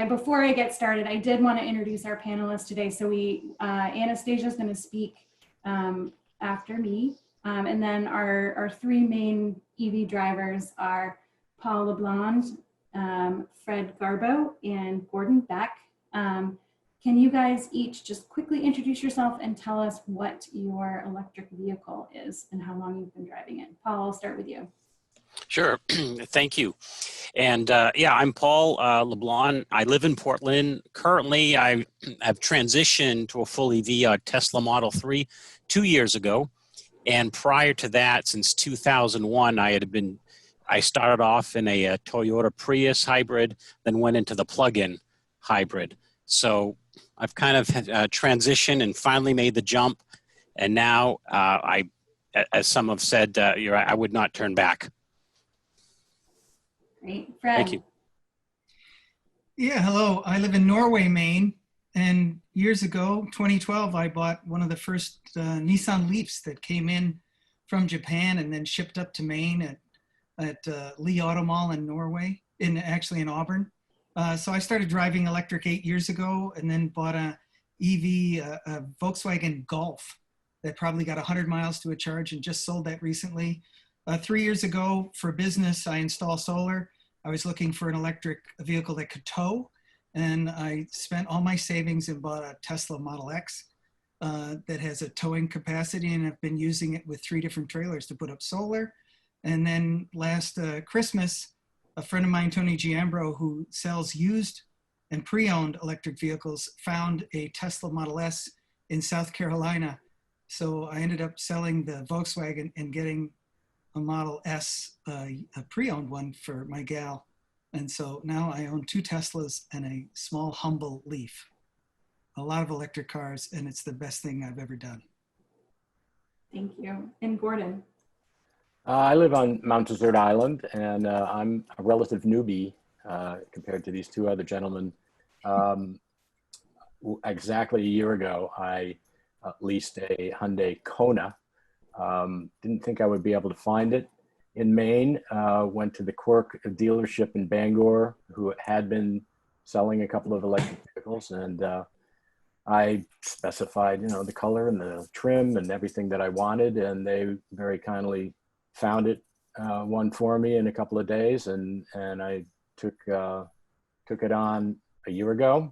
before I get started, I did want to introduce our panelists today. So Anastasia is going to speak after me. And then our three main EV drivers are Paul LeBlond, Fred Garbo, and Gordon Beck. Can you guys each just quickly introduce yourself and tell us what your electric vehicle is and how long you've been driving it? Paul, I'll start with you. Sure, thank you. And yeah, I'm Paul LeBlond. I live in Portland. Currently, I've transitioned to a full EV Tesla Model 3 2 years ago. And prior to that, since 2001, I started off in a Toyota Prius hybrid, then went into the plug-in hybrid. So I've kind of transitioned and finally made the jump. And now, as some have said, I would not turn back. Great. Fred. Thank you. Yeah, hello. I live in Norway, Maine. And years ago, 2012, I bought one of the first Nissan Leafs that came in from Japan and then shipped up to Maine at Lee Auto Mall in Norway, actually in Auburn. So I started driving electric 8 years ago and then bought a Volkswagen Golf that probably got 100 miles to a charge and just sold that recently. 3 years ago, for business, I install solar. I was looking for an electric vehicle that could tow, and I spent all my savings and bought a Tesla Model X that has a towing capacity, and I've been using it with 3 different trailers to put up solar. And then last Christmas, a friend of mine, Tony Giambro, who sells used and pre-owned electric vehicles, found a Tesla Model S in South Carolina. So I ended up selling the Volkswagen and getting a Model S, a pre-owned one for my gal. And so now I own 2 Teslas and a small, humble Leaf. A lot of electric cars, and it's the best thing I've ever done. Thank you. And Gordon. I live on Mount Desert Island, and I'm a relative newbie compared to these 2 other gentlemen. Exactly a year ago, I leased a Hyundai Kona. Didn't think I would be able to find it in Maine. Went to the Quirk dealership in Bangor, who had been selling a couple of electric vehicles, and I specified, the color and the trim and everything that I wanted, and they very kindly found it one for me in a couple of days, and I took it on a year ago.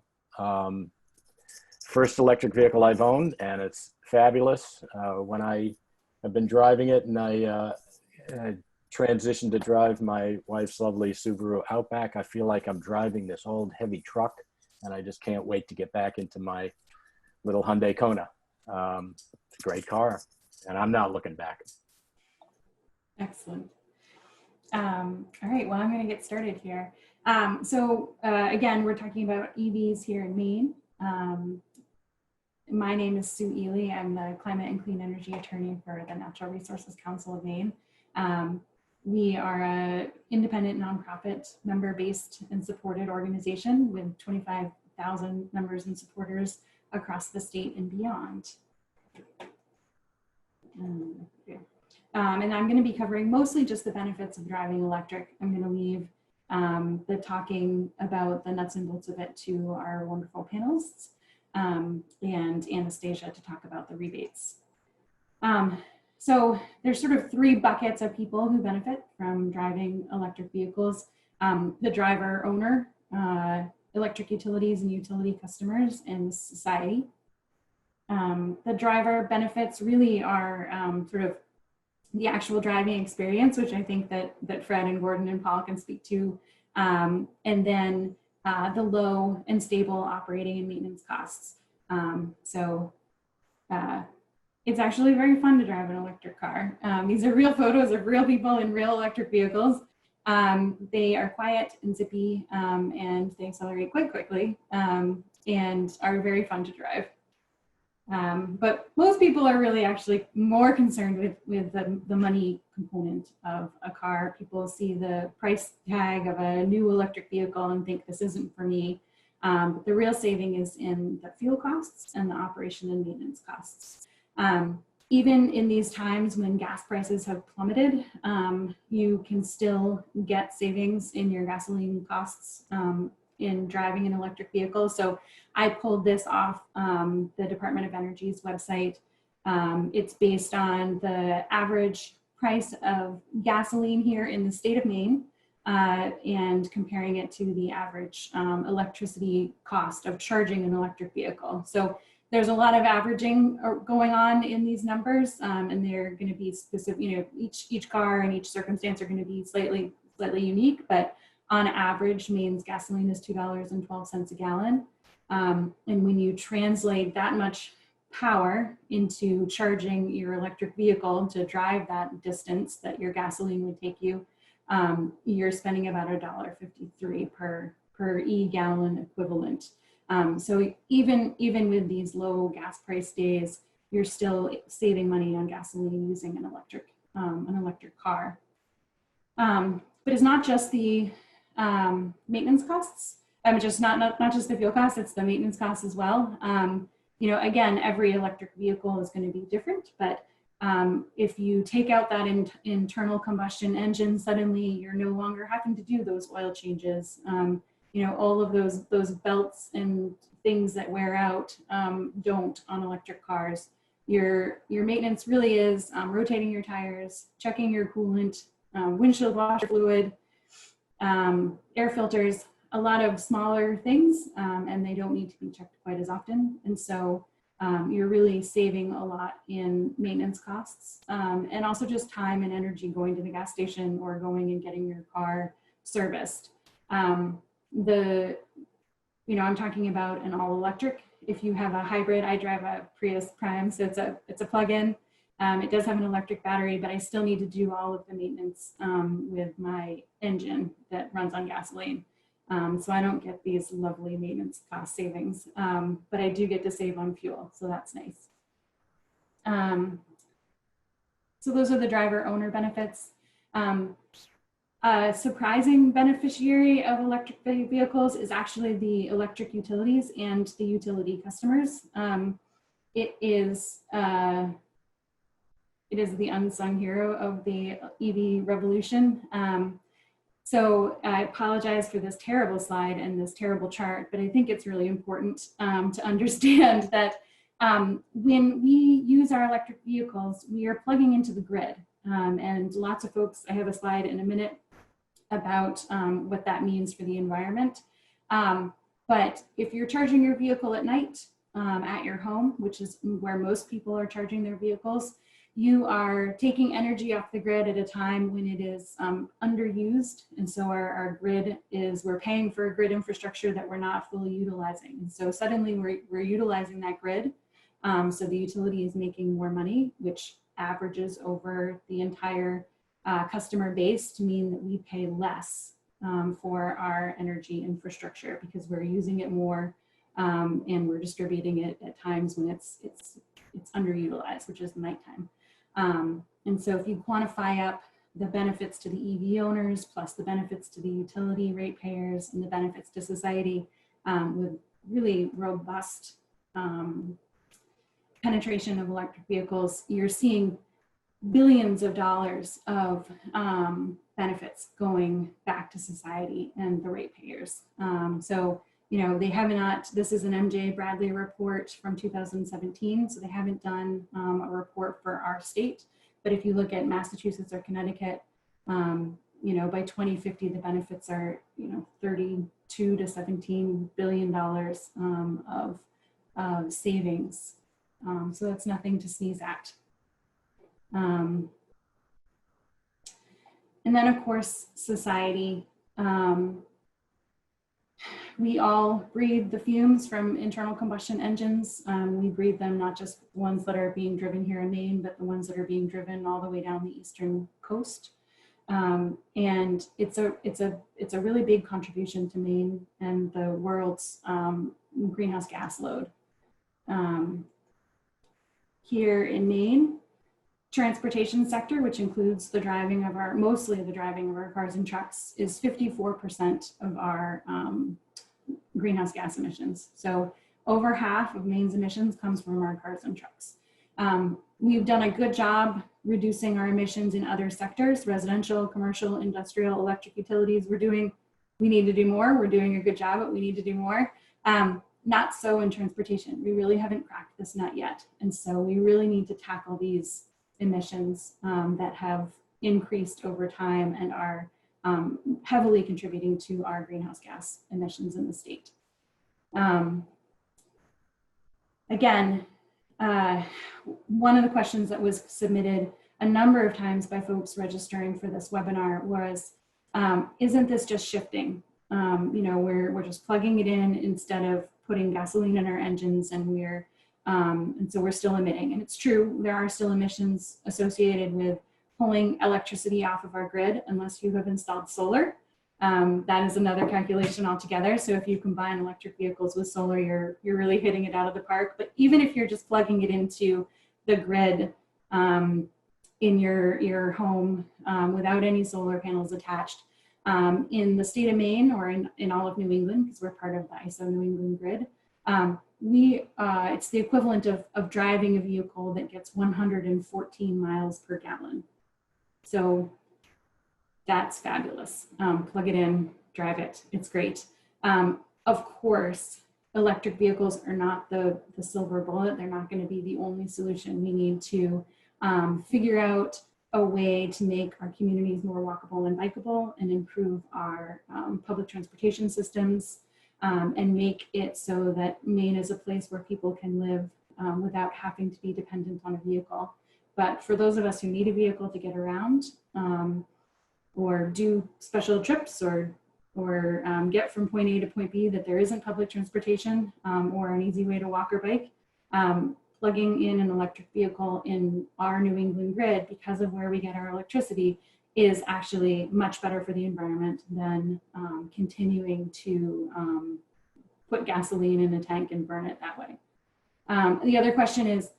First electric vehicle I've owned, and it's fabulous. When I have been driving it, and I transitioned to drive my wife's lovely Subaru Outback, I feel like I'm driving this old heavy truck, and I just can't wait to get back into my little Hyundai Kona. It's a great car, and I'm not looking back. Excellent. All right, well, I'm going to get started here. Again, we're talking about EVs here in Maine. My name is Sue Ely. I'm the Climate and Clean Energy Attorney for the Natural Resources Council of Maine. We are an independent nonprofit, member-based and supported organization with 25,000 members and supporters across the state and beyond. And I'm going to be covering mostly just the benefits of driving electric. I'm going to leave the talking about the nuts and bolts of it to our wonderful panelists and Anastasia to talk about the rebates. So there's sort of 3 buckets of people who benefit from driving electric vehicles. The driver owner, electric utilities and utility customers, and society. The driver benefits really are sort of the actual driving experience, which I think that Fred and Gordon and Paul can speak to, and then the low and stable operating and maintenance costs. It's actually very fun to drive an electric car. These are real photos of real people in real electric vehicles. They are quiet and zippy, and they accelerate quite quickly, and are very fun to drive. But most people are really actually more concerned with the money component of a car. People see the price tag of a new electric vehicle and think this isn't for me. But the real saving is in the fuel costs and the operation and maintenance costs. Even in these times when gas prices have plummeted, you can still get savings in your gasoline costs in driving an electric vehicle. So I pulled this off the Department of Energy's website. It's based on the average price of gasoline here in the state of Maine and comparing it to the average electricity cost of charging an electric vehicle. So there's a lot of averaging going on in these numbers, and they're going to be specific. You know, each car and each circumstance are going to be slightly unique, but on average, Maine's gasoline is $2.12 a gallon. And when you translate that much power into charging your electric vehicle to drive that distance that your gasoline would take you, you're spending about $1.53 per e-gallon equivalent. So even with these low gas price days, you're still saving money on gasoline using an electric car. But it's not just the maintenance costs. Just not just the fuel costs, it's the maintenance costs as well. You know, again, every electric vehicle is going to be different, but if you take out that internal combustion engine, suddenly you're no longer having to do those oil changes. You know, all of those belts and things that wear out don't on electric cars. Your maintenance really is rotating your tires, checking your coolant, windshield washer fluid, air filters, a lot of smaller things, and they don't need to be checked quite as often. And so you're really saving a lot in maintenance costs, and also just time and energy going to the gas station or going and getting your car serviced. I'm talking about an all electric. If you have a hybrid, I drive a Prius Prime, so it's a plug-in. It does have an electric battery, but I still need to do all of the maintenance with my engine that runs on gasoline. So I don't get these lovely maintenance cost savings, but I do get to save on fuel, so that's nice. So those are the driver owner benefits. A surprising beneficiary of electric vehicles is actually the electric utilities and the utility customers. It is the unsung hero of the EV revolution. So I apologize for this terrible slide and this terrible chart, but I think it's really important to understand that when we use our electric vehicles, we are plugging into the grid. And lots of folks, I have a slide in a minute about what that means for the environment. But if you're charging your vehicle at night at your home, which is where most people are charging their vehicles, you are taking energy off the grid at a time when it is underused. And so our grid we're paying for a grid infrastructure that we're not fully utilizing. And so suddenly we're utilizing that grid. So the utility is making more money, which averages over the entire customer base to mean that we pay less for our energy infrastructure because we're using it more and we're distributing it at times when it's underutilized, which is nighttime. And so if you quantify up the benefits to the EV owners plus the benefits to the utility ratepayers and the benefits to society with really robust penetration of electric vehicles, you're seeing billions of dollars of benefits going back to society and the ratepayers. So, you know, they have not, this is an MJ Bradley report from 2017, so they haven't done a report for our state. But if you look at Massachusetts or Connecticut, you know, by 2050, the benefits are, you know, $32 to $17 billion of savings. So that's nothing to sneeze at. And then of course, society. We all breathe the fumes from internal combustion engines. We breathe them, not just ones that are being driven here in Maine, but the ones that are being driven all the way down the eastern coast. And it's a really big contribution to Maine and the world's greenhouse gas load. Here in Maine, transportation sector, which includes the driving of mostly the driving of our cars and trucks, is 54% of our greenhouse gas emissions. So over half of Maine's emissions comes from our cars and trucks. We've done a good job reducing our emissions in other sectors, residential, commercial, industrial, electric utilities. We're doing we need to do more. We're doing a good job, but we need to do more. Not so in transportation. We really haven't cracked this nut yet. And so we really need to tackle these emissions that have increased over time and are heavily contributing to our greenhouse gas emissions in the state. Again, one of the questions that was submitted a number of times by folks registering for this webinar was, isn't this just shifting? You know, we're just plugging it in instead of putting gasoline in our engines, and so we're still emitting. And it's true, there are still emissions associated with pulling electricity off of our grid unless you have installed solar. That is another calculation altogether. So if you combine electric vehicles with solar, you're really hitting it out of the park. But even if you're just plugging it into the grid in your home without any solar panels attached, in the state of Maine or in all of New England, because we're part of the ISO New England grid, it's the equivalent of driving a vehicle that gets 114 miles per gallon. So that's fabulous. Plug it in, drive it, it's great. Of course, electric vehicles are not the silver bullet. They're not going to be the only solution. We need to figure out a way to make our communities more walkable and bikeable and improve our public transportation systems and make it so that Maine is a place where people can live without having to be dependent on a vehicle. But for those of us who need a vehicle to get around or do special trips or get from point A to point B that there isn't public transportation or an easy way to walk or bike, plugging in an electric vehicle in our New England grid, because of where we get our electricity, is actually much better for the environment than continuing to put gasoline in a tank and burn it that way. The other question is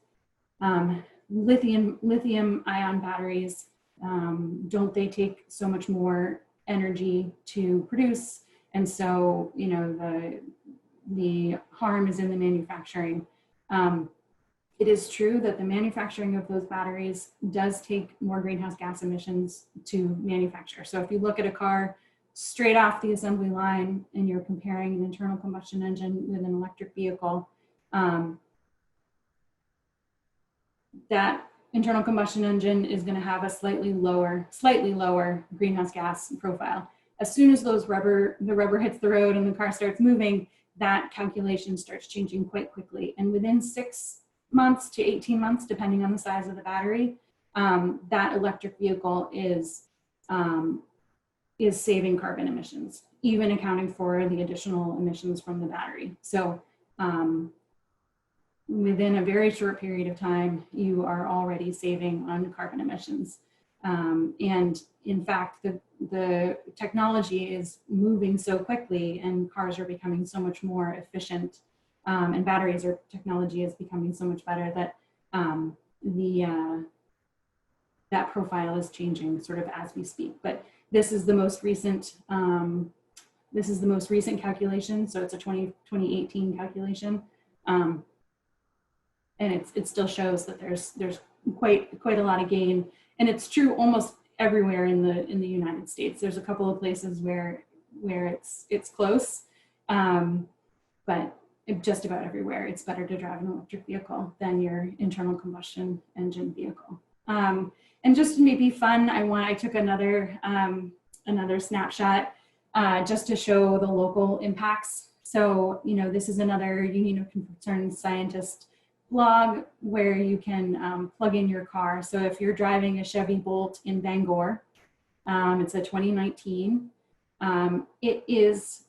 lithium ion batteries. Don't they take so much more energy to produce? And so, you know, the harm is in the manufacturing. It is true that the manufacturing of those batteries does take more greenhouse gas emissions to manufacture. So if you look at a car straight off the assembly line and you're comparing an internal combustion engine with an electric vehicle, that internal combustion engine is going to have a slightly lower greenhouse gas profile. As soon as the rubber hits the road and the car starts moving, that calculation starts changing quite quickly. And within 6 months to 18 months, depending on the size of the battery, that electric vehicle is saving carbon emissions, even accounting for the additional emissions from the battery. So within a very short period of time, you are already saving on carbon emissions. And in fact, the technology is moving so quickly and cars are becoming so much more efficient, and technology is becoming so much better that that profile is changing sort of as we speak. But this is the most recent calculation. So it's a 2018 calculation. And it still shows that there's quite a lot of gain. And it's true almost everywhere in the United States. There's a couple of places where it's close, but just about everywhere, it's better to drive an electric vehicle than your internal combustion engine vehicle. And just to maybe fun, I took another snapshot just to show the local impacts. So, you know, this is another Union of Concerned Scientist blog where you can plug in your car. So if you're driving a Chevy Bolt in Bangor, it's a 2019, it is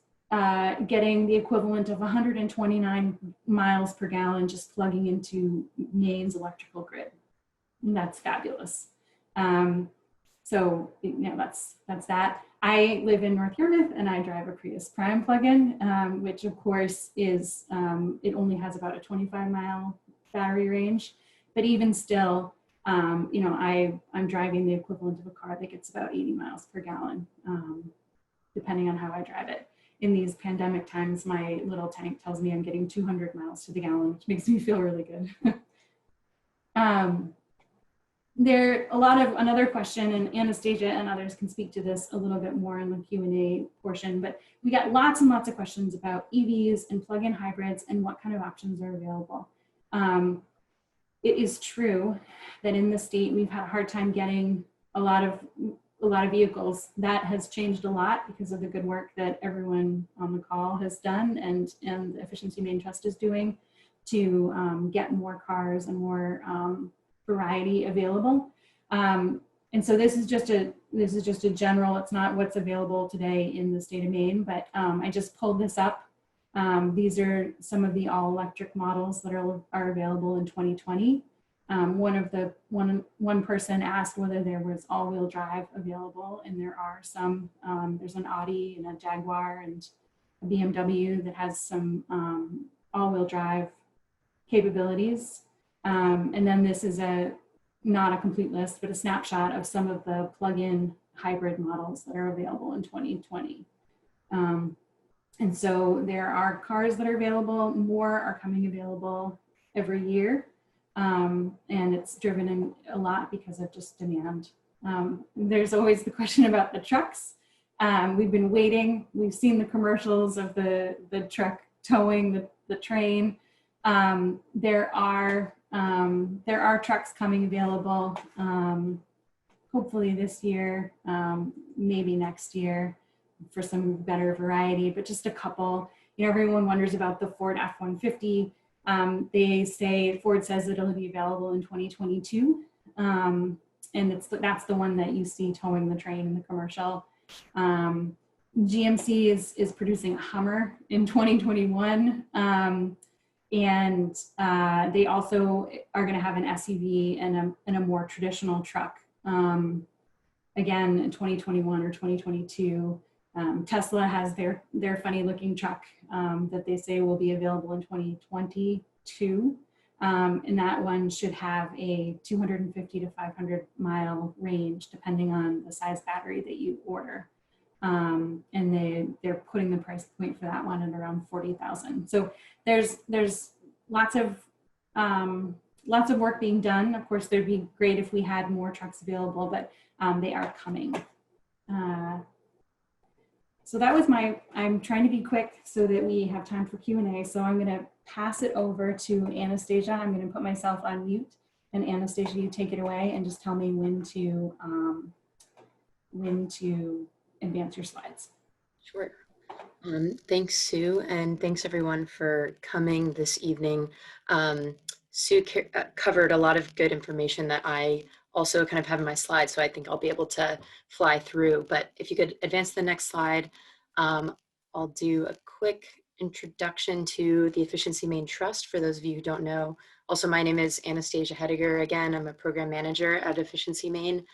getting the equivalent of 129 miles per gallon just plugging into Maine's electrical grid. And that's fabulous. So, you know, that's that. I live in North Yarmouth and I drive a Prius Prime plug-in, which of course is, it only has about a 25-mile battery range, but even still, you know, I'm driving the equivalent of a car that gets about 80 miles per gallon, depending on how I drive it. In these pandemic times, my little tank tells me I'm getting 200 miles to the gallon, which makes me feel really good. Another question, and Anastasia and others can speak to this a little bit more in the Q&A portion, but we got lots and lots of questions about EVs and plug-in hybrids and what kind of options are available. It is true that in the state we've had a hard time getting a lot of vehicles. That has changed a lot because of the good work that everyone on the call has done and the Efficiency Maine Trust is doing to get more cars and more variety available. And so this is just a general, it's not what's available today in the state of Maine, but I just pulled this up. These are some of the all electric models that are available in 2020. One person asked whether there was all-wheel drive available, and there are some. There's an Audi and a Jaguar and a BMW that has some all-wheel drive capabilities. And then this is not a complete list, but a snapshot of some of the plug-in hybrid models that are available in 2020. And so there are cars that are available, more are coming available every year. And it's driven in a lot because of just demand. There's always the question about the trucks. We've been waiting. We've seen the commercials of the truck towing the train. There are trucks coming available, hopefully this year, maybe next year for some better variety, but just a couple. You know, everyone wonders about the Ford F-150. Ford says that it'll be available in 2022. And that's the one that you see towing the train in the commercial. GMC is producing a Hummer in 2021. And they also are going to have an SUV and a more traditional truck, again, in 2021 or 2022. Tesla has their funny looking truck that they say will be available in 2022. And that one should have a 250 to 500 mile range, depending on the size battery that you order. And they're putting the price point for that one at around 40,000. So there's lots of work being done. Of course, there'd be great if we had more trucks available, but they are coming. So that was I'm trying to be quick so that we have time for Q&A. So I'm going to pass it over to Anastasia. I'm going to put myself on mute, and Anastasia, you take it away and just tell me when to advance your slides. Sure. Thanks, Sue, and thanks everyone for coming this evening. Sue covered a lot of good information that I also kind of have in my slides, so I think I'll be able to fly through. But if you could advance the next slide, I'll do a quick introduction to the Efficiency Maine Trust for those of you who don't know. Also, my name is Anastasia Hediger. Again, I'm a program manager at Efficiency Maine.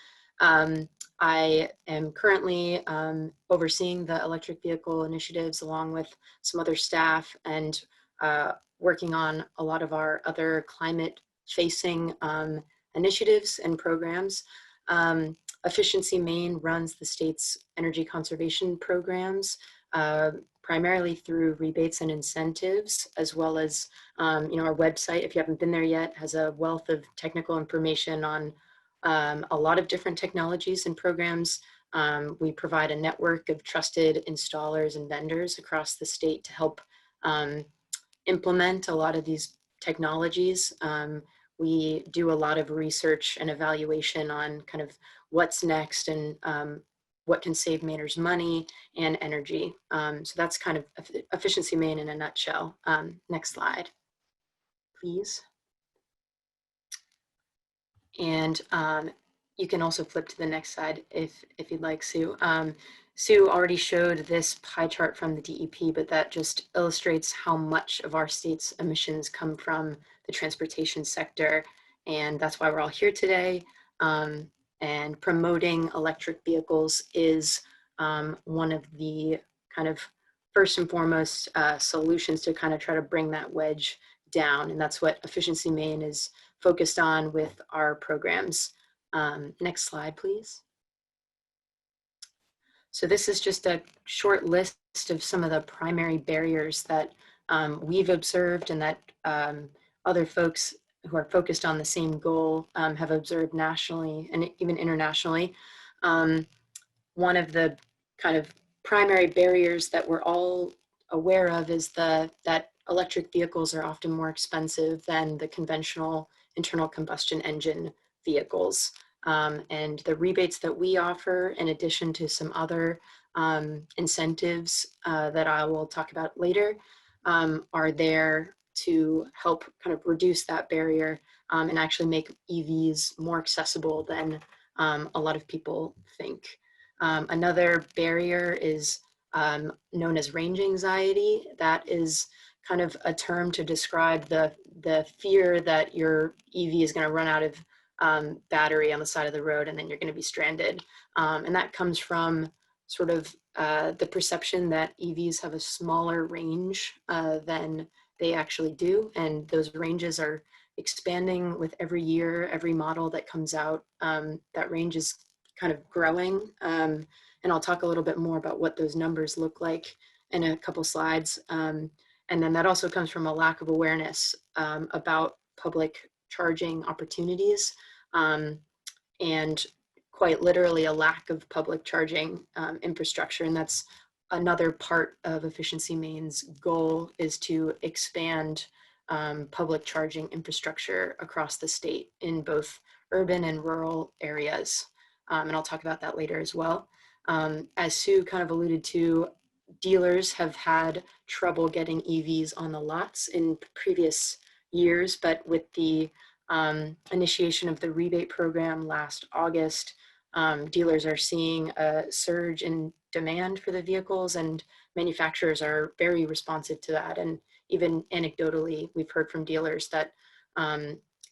I am currently overseeing the electric vehicle initiatives along with some other staff and working on a lot of our other climate-facing initiatives and programs. Efficiency Maine runs the state's energy conservation programs, primarily through rebates and incentives, as well as our website, if you haven't been there yet, has a wealth of technical information on a lot of different technologies and programs. We provide a network of trusted installers and vendors across the state to help implement a lot of these technologies. We do a lot of research and evaluation on kind of what's next and what can save Mainers money and energy. So that's kind of Efficiency Maine in a nutshell. Next slide, please. And you can also flip to the next slide if you'd like, Sue. Sue already showed this pie chart from the DEP, but that just illustrates how much of our state's emissions come from the transportation sector. And that's why we're all here today. And promoting electric vehicles is one of the kind of first and foremost solutions to kind of try to bring that wedge down. And that's what Efficiency Maine is focused on with our programs. Next slide, please. So this is just a short list of some of the primary barriers that we've observed and that other folks who are focused on the same goal have observed nationally and even internationally. One of the kind of primary barriers that we're all aware of is that electric vehicles are often more expensive than the conventional internal combustion engine vehicles. And the rebates that we offer, in addition to some other incentives that I will talk about later, are there to help kind of reduce that barrier and actually make EVs more accessible than a lot of people think. Another barrier is known as range anxiety. That is kind of a term to describe the fear that your EV is going to run out of battery on the side of the road and then you're going to be stranded. And that comes from sort of the perception that EVs have a smaller range than they actually do. And those ranges are expanding with every year, every model that comes out. That range is kind of growing. And I'll talk a little bit more about what those numbers look like in a couple slides. And then that also comes from a lack of awareness about public charging opportunities and quite literally a lack of public charging infrastructure. And that's another part of Efficiency Maine's goal, is to expand public charging infrastructure across the state in both urban and rural areas. And I'll talk about that later as well. As Sue kind of alluded to, dealers have had trouble getting EVs on the lots in previous years, but with the initiation of the rebate program last August, dealers are seeing a surge in demand for the vehicles, and manufacturers are very responsive to that. And even anecdotally, we've heard from dealers that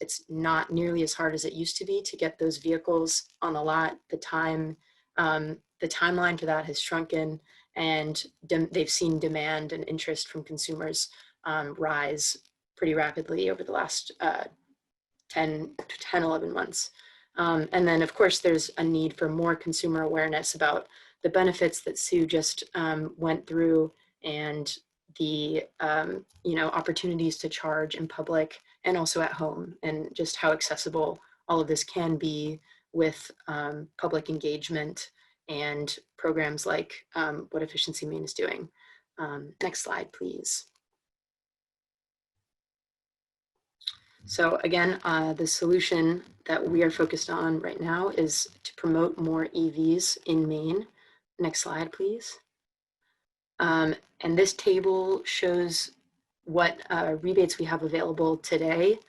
it's not nearly as hard as it used to be to get those vehicles on the lot. The timeline for that has shrunken, and they've seen demand and interest from consumers rise pretty rapidly over the last 11 months. And then, of course, there's a need for more consumer awareness about the benefits that Sue just went through, and the opportunities to charge in public and also at home, and just how accessible all of this can be with public engagement and programs like what Efficiency Maine is doing. Next slide, please. So again, the solution that we are focused on right now is to promote more EVs in Maine. Next slide, please. And this table shows what rebates we have available today.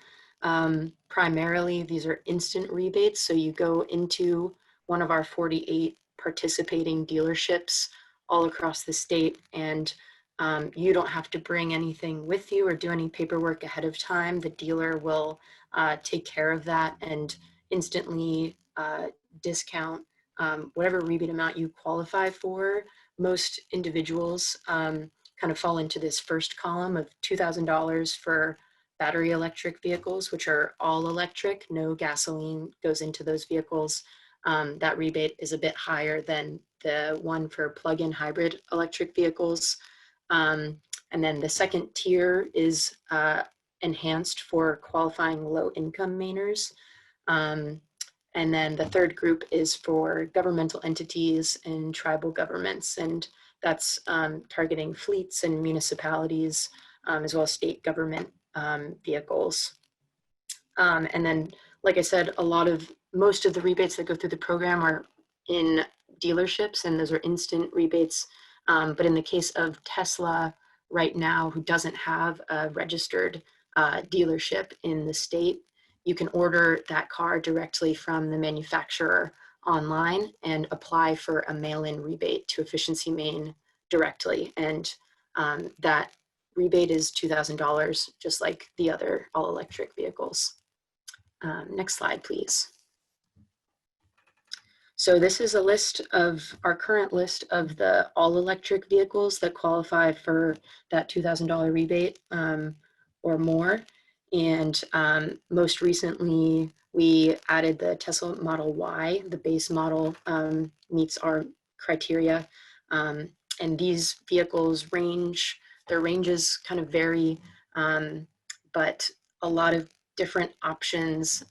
Primarily, these are instant rebates. So you go into one of our 48 participating dealerships all across the state, and you don't have to bring anything with you or do any paperwork ahead of time. The dealer will take care of that and instantly discount whatever rebate amount you qualify for. Most individuals kind of fall into this first column of $2,000 for battery electric vehicles, which are all electric, no gasoline goes into those vehicles. That rebate is a bit higher than the one for plug-in hybrid electric vehicles. And then the second tier is enhanced for qualifying low-income Mainers. And then the third group is for governmental entities and tribal governments, and that's targeting fleets and municipalities, as well as state government vehicles. And then, like I said, most of the rebates that go through the program are in dealerships, and those are instant rebates. But in the case of Tesla right now, who doesn't have a registered dealership in the state, you can order that car directly from the manufacturer online and apply for a mail-in rebate to Efficiency Maine directly. And that rebate is $2,000, just like the other all-electric vehicles. Next slide, please. So this is a list of our current list of the all-electric vehicles that qualify for that $2,000 rebate or more. And most recently, we added the Tesla Model Y. The base model meets our criteria. And these vehicles their ranges kind of vary, but a lot of different options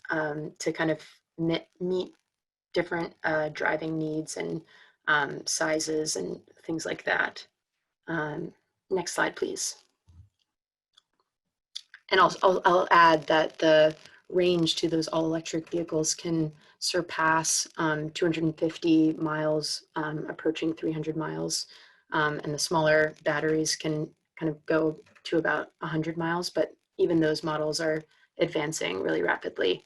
to kind of meet different driving needs and sizes and things like that. Next slide, please. And I'll add that the range to those all-electric vehicles can surpass 250 miles, approaching 300 miles. And the smaller batteries can kind of go to about 100 miles, but even those models are advancing really rapidly.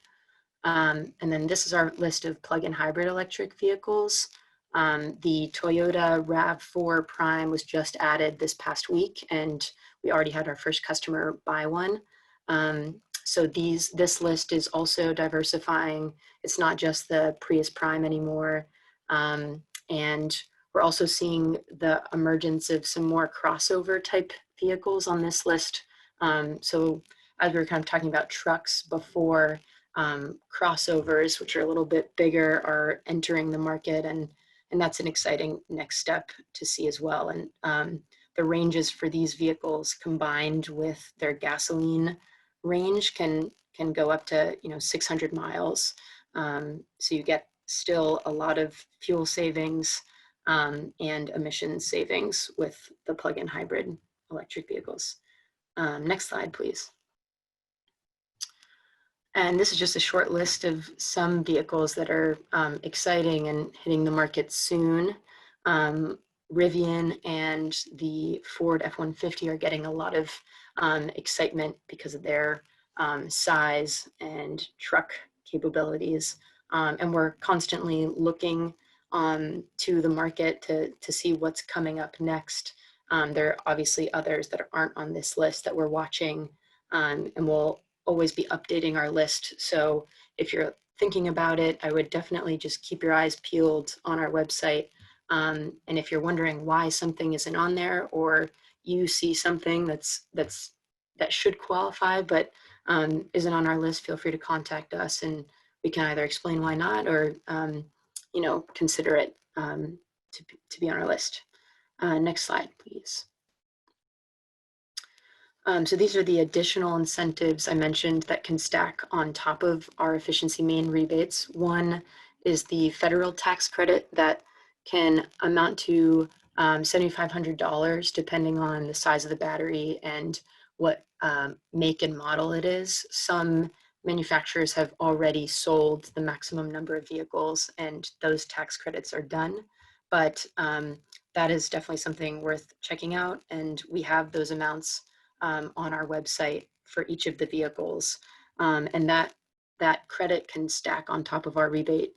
And then this is our list of plug-in hybrid electric vehicles. The Toyota RAV4 Prime was just added this past week, and we already had our first customer buy one. So this list is also diversifying. It's not just the Prius Prime anymore. And we're also seeing the emergence of some more crossover type vehicles on this list. So as we were kind of talking about trucks before, crossovers, which are a little bit bigger, are entering the market, and that's an exciting next step to see as well. And the ranges for these vehicles combined with their gasoline range can go up to 600 miles. So you get still a lot of fuel savings and emissions savings with the plug-in hybrid electric vehicles. Next slide, please. And this is just a short list of some vehicles that are exciting and hitting the market soon. Rivian and the Ford F-150 are getting a lot of excitement because of their size and truck capabilities. And we're constantly looking to the market to see what's coming up next. There are obviously others that aren't on this list that we're watching, and we'll always be updating our list. So if you're thinking about it, I would definitely just keep your eyes peeled on our website. And if you're wondering why something isn't on there, or you see something that should qualify but isn't on our list, feel free to contact us, and we can either explain why not, or consider it to be on our list. Next slide, please. So these are the additional incentives I mentioned that can stack on top of our Efficiency Maine rebates. One is the federal tax credit that can amount to $7,500 depending on the size of the battery and what make and model it is. Some manufacturers have already sold the maximum number of vehicles, and those tax credits are done. But that is definitely something worth checking out, and we have those amounts on our website for each of the vehicles. And that credit can stack on top of our rebate,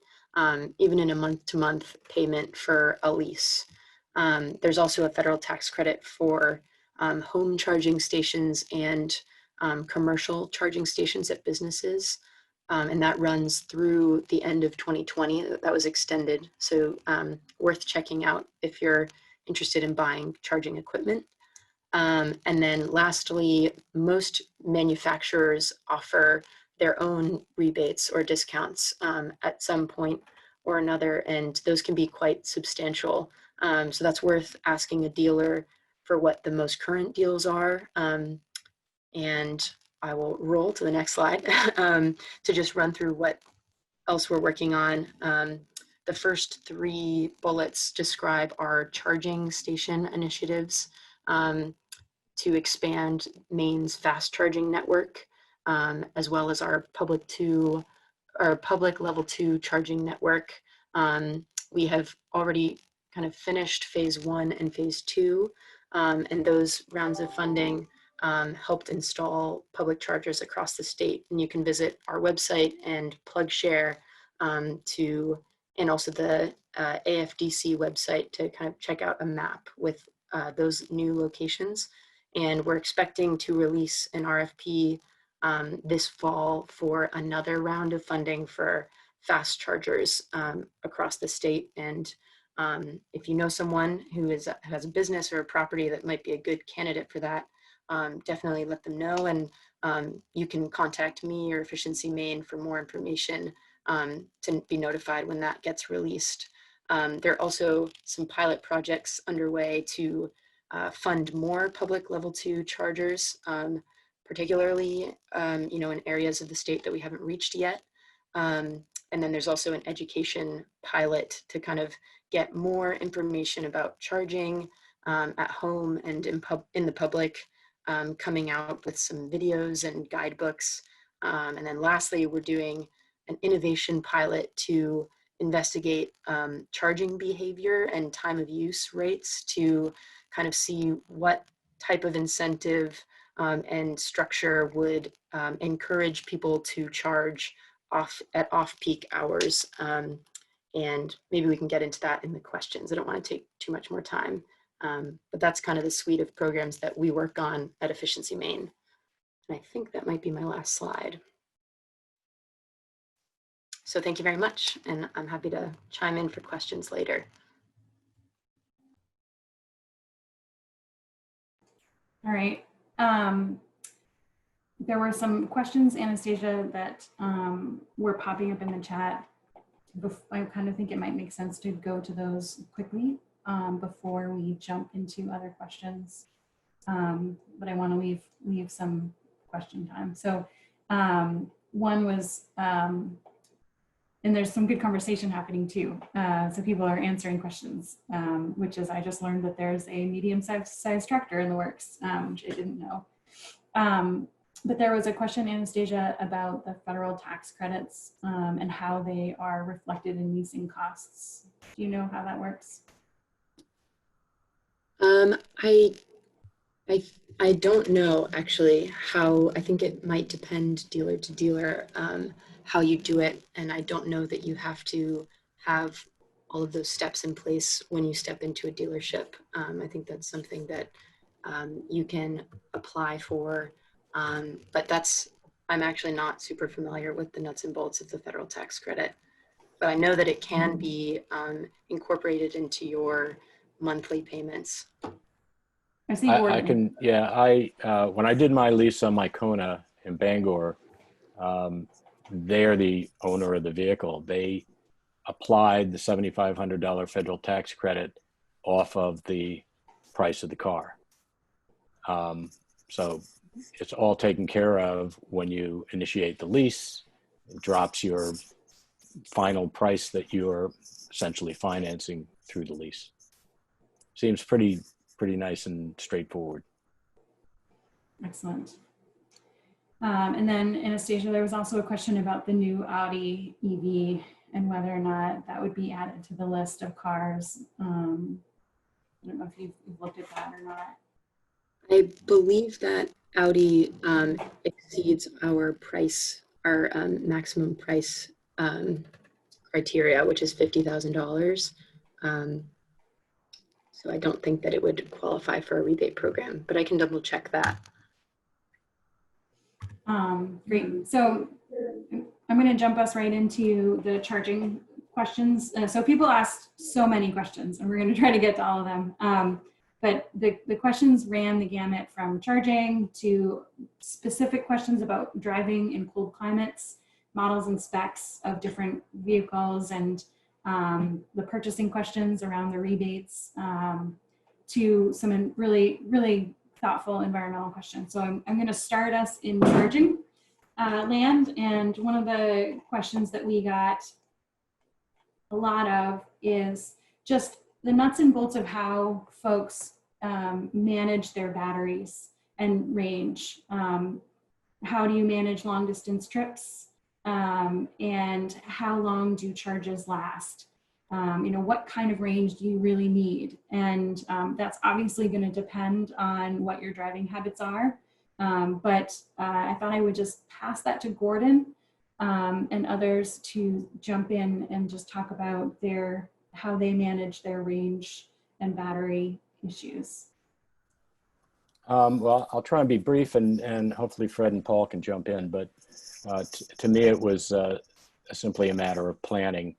even in a month-to-month payment for a lease. There's also a federal tax credit for home charging stations and commercial charging stations at businesses. And that runs through the end of 2020. That was extended. So worth checking out if you're interested in buying charging equipment. And then lastly, most manufacturers offer their own rebates or discounts at some point or another, and those can be quite substantial. So that's worth asking a dealer for what the most current deals are. And I will roll to the next slide to just run through what else we're working on. The first three bullets describe our charging station initiatives to expand Maine's fast charging network, as well as our public level 2 charging network. We have already kind of finished phase 1 and phase 2, and those rounds of funding helped install public chargers across the state. And you can visit our website and PlugShare and also the AFDC website to kind of check out a map with those new locations. And we're expecting to release an RFP this fall for another round of funding for fast chargers across the state. And if you know someone who has a business or a property that might be a good candidate for that, definitely let them know. And you can contact me or Efficiency Maine for more information to be notified when that gets released. There are also some pilot projects underway to fund more public level 2 chargers, particularly, in areas of the state that we haven't reached yet. And then there's also an education pilot to kind of get more information about charging at home and in the public, coming out with some videos and guidebooks. And then lastly, we're doing an innovation pilot to investigate charging behavior and time of use rates to kind of see what type of incentive and structure would encourage people to charge at off-peak hours. And maybe we can get into that in the questions. I don't want to take too much more time, but that's kind of the suite of programs that we work on at Efficiency Maine. And I think that might be my last slide. So thank you very much, and I'm happy to chime in for questions later. All right. There were some questions, Anastasia, that were popping up in the chat. I kind of think it might make sense to go to those quickly before we jump into other questions. But I want to leave some question time. So one was, and there's some good conversation happening too. So people are answering questions, which is, I just learned that there's a medium-sized tractor in the works, which I didn't know. But there was a question, Anastasia, about the federal tax credits and how they are reflected in leasing costs. Do you know how that works? I don't know actually how. I think it might depend dealer to dealer how you do it, and I don't know that you have to have all of those steps in place when you step into a dealership. I think that's something that you can apply for, but I'm actually not super familiar with the nuts and bolts of the federal tax credit, but I know that it can be incorporated into your monthly payments. I see. I can, yeah, when I did my lease on my Kona in Bangor, they're the owner of the vehicle. They applied the $7,500 federal tax credit off of the price of the car. So it's all taken care of when you initiate the lease. It drops your final price that you're essentially financing through the lease. Seems pretty nice and straightforward. Excellent. And then Anastasia, there was also a question about the new Audi EV and whether or not that would be added to the list of cars. I don't know if you've looked at that or not. I believe that Audi exceeds our price, our maximum price criteria, which is $50,000. So I don't think that it would qualify for a rebate program, but I can double check that. Great. So I'm going to jump us right into the charging questions. So people asked so many questions, and we're going to try to get to all of them. But the questions ran the gamut from charging to specific questions about driving in cold climates, models and specs of different vehicles, and the purchasing questions around the rebates, to some really thoughtful environmental questions. So I'm going to start us in charging land. And one of the questions that we got a lot of is just the nuts and bolts of how folks manage their batteries and range. How do you manage long distance trips? And how long do charges last? What kind of range do you really need? And that's obviously going to depend on what your driving habits are. But I thought I would just pass that to Gordon and others to jump in and just talk about how they manage their range and battery issues. Well, I'll try and be brief, and hopefully Fred and Paul can jump in. But to me, it was simply a matter of planning.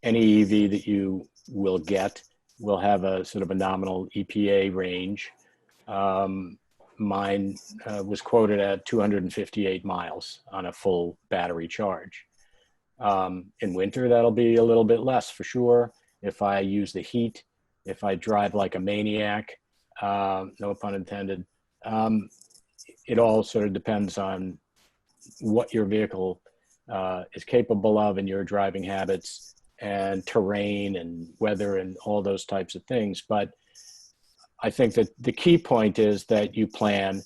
Any EV that you will get will have a sort of a nominal EPA range. Mine was quoted at 258 miles on a full battery charge. In winter, that'll be a little bit less for sure. If I use the heat, if I drive like a maniac, no pun intended, it all sort of depends on what your vehicle is capable of and your driving habits and terrain and weather and all those types of things. But I think that the key point is that you plan.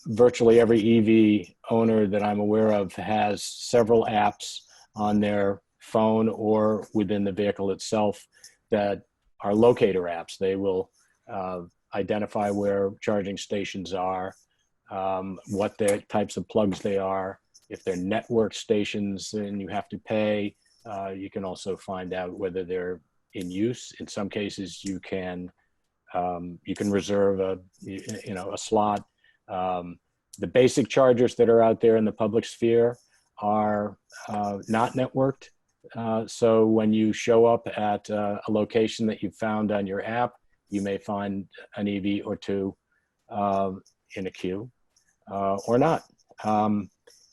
Virtually every EV owner that I'm aware of has several apps on their phone or within the vehicle itself that are locator apps. They will identify where charging stations are, what their types of plugs they are. If they're network stations and you have to pay, you can also find out whether they're in use. In some cases, you can reserve a slot. The basic chargers that are out there in the public sphere are not networked. So when you show up at a location that you've found on your app, you may find an EV or two in a queue or not.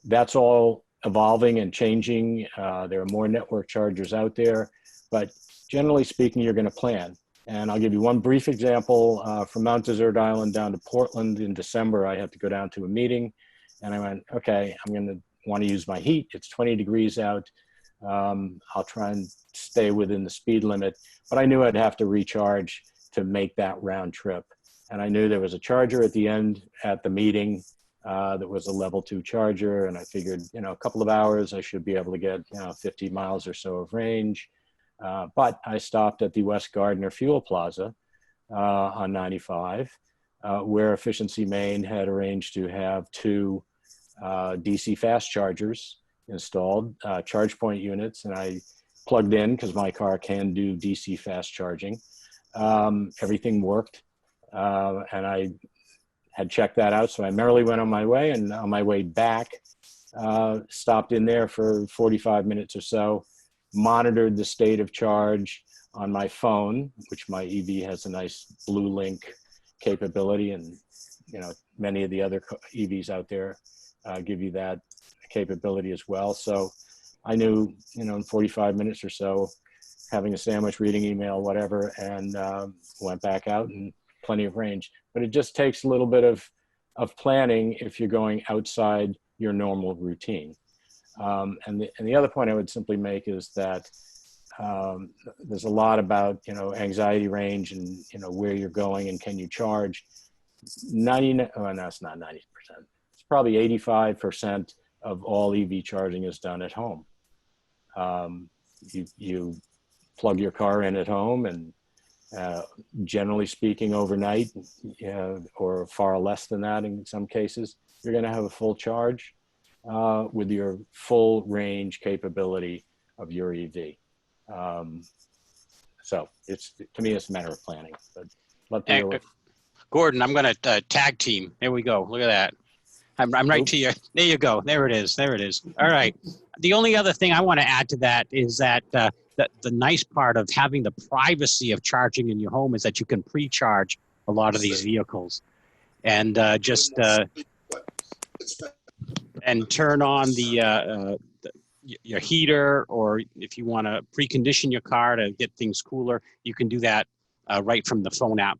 That's all evolving and changing. There are more network chargers out there, but generally speaking, you're going to plan. And I'll give you one brief example. From Mount Desert Island down to Portland in December, I had to go down to a meeting, and I went, okay, I'm going to want to use my heat. It's 20 degrees out. I'll try and stay within the speed limit, but I knew I'd have to recharge to make that round trip. And I knew there was a charger at the end at the meeting that was a level 2 charger. And I figured, a couple of hours, I should be able to get 50 miles or so of range. But I stopped at the West Gardner Fuel Plaza on 95, where Efficiency Maine had arranged to have 2 DC fast chargers installed, charge point units, and I plugged in because my car can do DC fast charging. Everything worked, and I had checked that out, so I merrily went on my way, and on my way back, stopped in there for 45 minutes or so, monitored the state of charge on my phone, which my EV has a nice Blue Link capability, and many of the other EVs out there give you that capability as well. So I knew, in 45 minutes or so, having a sandwich, reading email, whatever, and went back out and plenty of range. But it just takes a little bit of planning if you're going outside your normal routine. And the other point I would simply make is that there's a lot about, anxiety range and, where you're going and can you charge. 90, oh, no, it's not 90%. It's probably 85% of all EV charging is done at home. You plug your car in at home, and generally speaking, overnight, or far less than that in some cases, you're going to have a full charge with your full range capability of your EV. So to me, it's a matter of planning. But Gordon, I'm going to tag team. There we go. Look at that. I'm right to you. There you go. There it is. There it is. All right. The only other thing I want to add to that is that the nice part of having the privacy of charging in your home is that you can pre-charge a lot of these vehicles, and and turn on your heater, or if you want to precondition your car to get things cooler, you can do that right from the phone app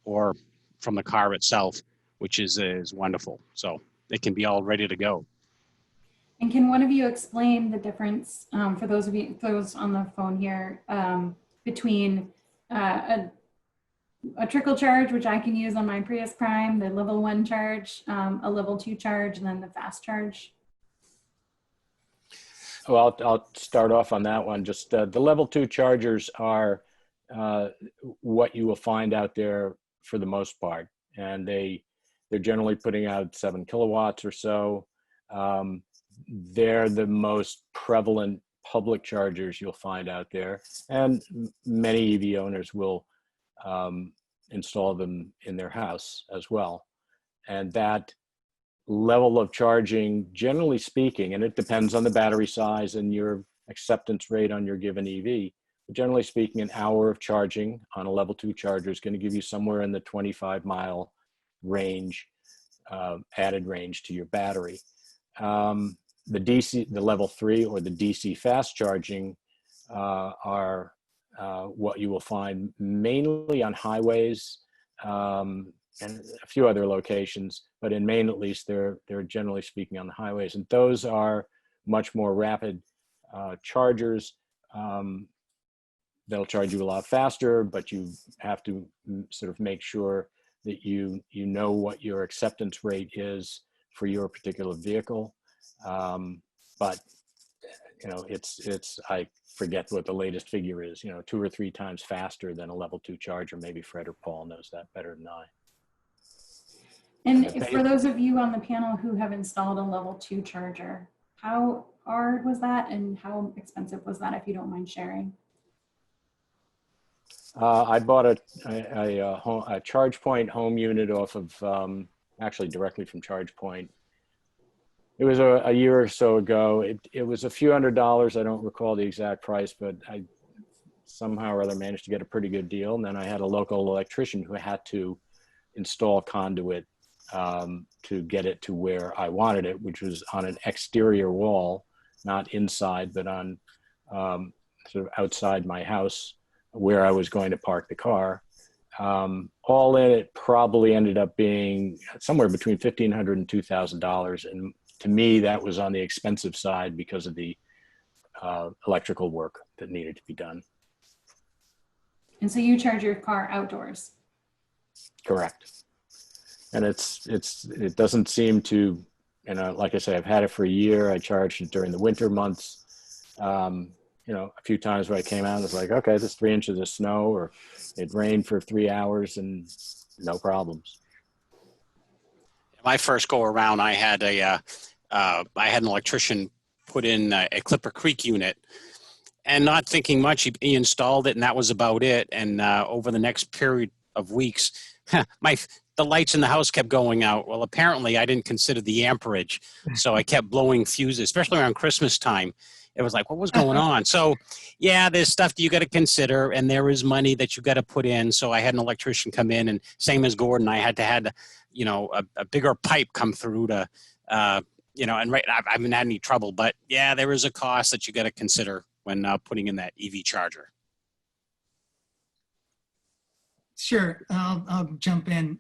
or from the car itself, which is wonderful. So it can be all ready to go. And can one of you explain the difference for those on the phone here between a trickle charge, which I can use on my Prius Prime, the level 1 charge, a level 2 charge, and then the fast charge? Well, I'll start off on that one. Just the level 2 chargers are what you will find out there for the most part, and they're generally putting out 7 kilowatts or so. They're the most prevalent public chargers you'll find out there, and many EV owners will install them in their house as well. And that level of charging, generally speaking, and it depends on the battery size and your acceptance rate on your given EV, but generally speaking, an hour of charging on a level 2 charger is going to give you somewhere in the 25-mile range, added range to your battery. The level 3 or the DC fast charging are what you will find mainly on highways, and a few other locations, but in Maine at least, they're generally speaking on the highways, and those are much more rapid chargers. They'll charge you a lot faster, but you have to sort of make sure that you know what your acceptance rate is for your particular vehicle. But you know, it's I forget what the latest figure is. You know, 2 or 3 times faster than a level 2 charger. Maybe Fred or Paul knows that better than I. And for those of you on the panel who have installed a level 2 charger, how hard was that and how expensive was that, if you don't mind sharing? I bought a ChargePoint home unit off of, actually directly from ChargePoint. It was a year or so ago. It was a few $100s. I don't recall the exact price, but I somehow or other managed to get a pretty good deal. And then I had a local electrician who had to install conduit to get it to where I wanted it, which was on an exterior wall, not inside, but on sort of outside my house, where I was going to park the car. All in, it probably ended up being somewhere between $1,500 and $2,000. And to me, that was on the expensive side because of the electrical work that needed to be done. And so you charge your car outdoors? Correct. And it doesn't seem to, you know, like I say, I've had it for a year. I charged it during the winter months. You know, a few times where I came out, it was like, okay, there's 3 inches of snow, or it rained for 3 hours and no problems. My first go around, I had an electrician put in a Clipper Creek unit, and not thinking much, he installed it, and that was about it. And over the next period of weeks, the lights in the house kept going out. Well, apparently I didn't consider the amperage, so I kept blowing fuses, especially around Christmas time. It was like, what was going on? So yeah, there's stuff that you got to consider, and there is money that you got to put in. So I had an electrician come in, and same as Gordon, I had, you know, a bigger pipe come through to, you know, and right, I haven't had any trouble, but yeah, there is a cost that you got to consider when putting in that EV charger. Sure, I'll jump in.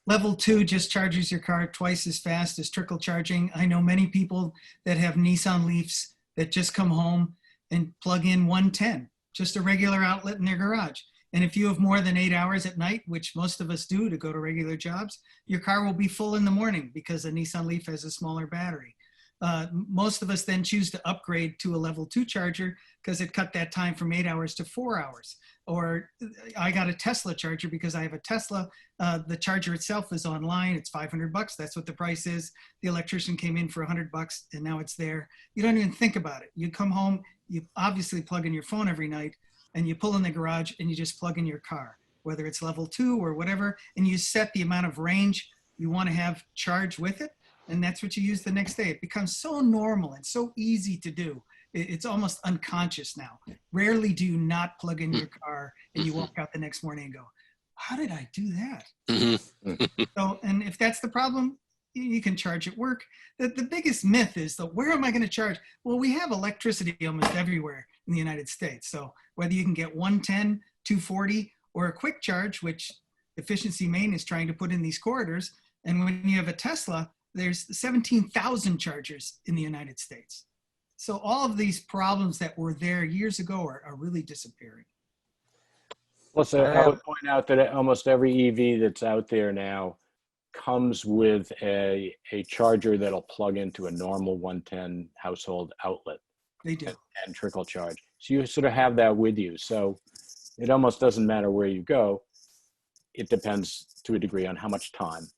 Level 2 just charges your car twice as fast as trickle charging. I know many people that have Nissan Leafs that just come home and plug in 110, just a regular outlet in their garage. And if you have more than 8 hours at night, which most of us do to go to regular jobs, your car will be full in the morning because a Nissan Leaf has a smaller battery. Most of us then choose to upgrade to a level 2 charger because it cut that time from 8 hours to 4 hours. Or I got a Tesla charger because I have a Tesla. The charger itself is online. It's $500. That's what the price is. The electrician came in for $100 and now it's there. You don't even think about it. You come home, you obviously plug in your phone every night, and you pull in the garage and you just plug in your car, whether it's level 2 or whatever, and you set the amount of range you want to have charged with it. And that's what you use the next day. It becomes so normal and so easy to do. It's almost unconscious now. Rarely do you not plug in your car and you walk out the next morning and go, how did I do that? So, and if that's the problem, you can charge at work. The biggest myth is that where am I going to charge? Well, we have electricity almost everywhere in the United States. So whether you can get 110, 240, or a quick charge, which Efficiency Maine is trying to put in these corridors. And when you have a Tesla, there's 17,000 chargers in the United States. So all of these problems that were there years ago are really disappearing. Plus, I would point out that almost every EV that's out there now comes with a charger that'll plug into a normal 110 household outlet. They do. And trickle charge. So you sort of have that with you. So it almost doesn't matter where you go. It depends to a degree on how much time.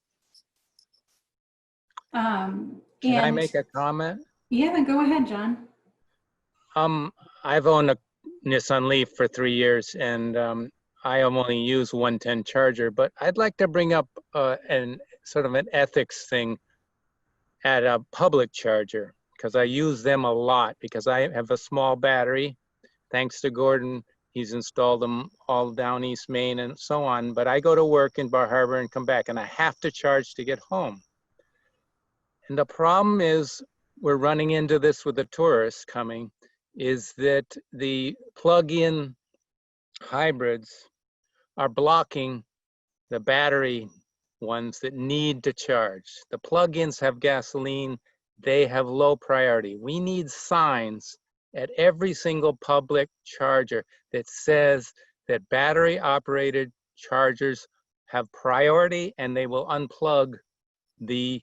Can I make a comment? Yeah, then go ahead, John. I've owned a Nissan Leaf for 3 years, and I only use 110 charger, but I'd like to bring up an sort of an ethics thing at a public charger, because I use them a lot because I have a small battery. Thanks to Gordon, he's installed them all down East Maine and so on, but I go to work in Bar Harbor and come back, and I have to charge to get home. And the problem is, we're running into this with the tourists coming, is that the plug-in hybrids are blocking the battery ones that need to charge. The plug-ins have gasoline, they have low priority. We need signs at every single public charger that says that battery operated chargers have priority and they will unplug the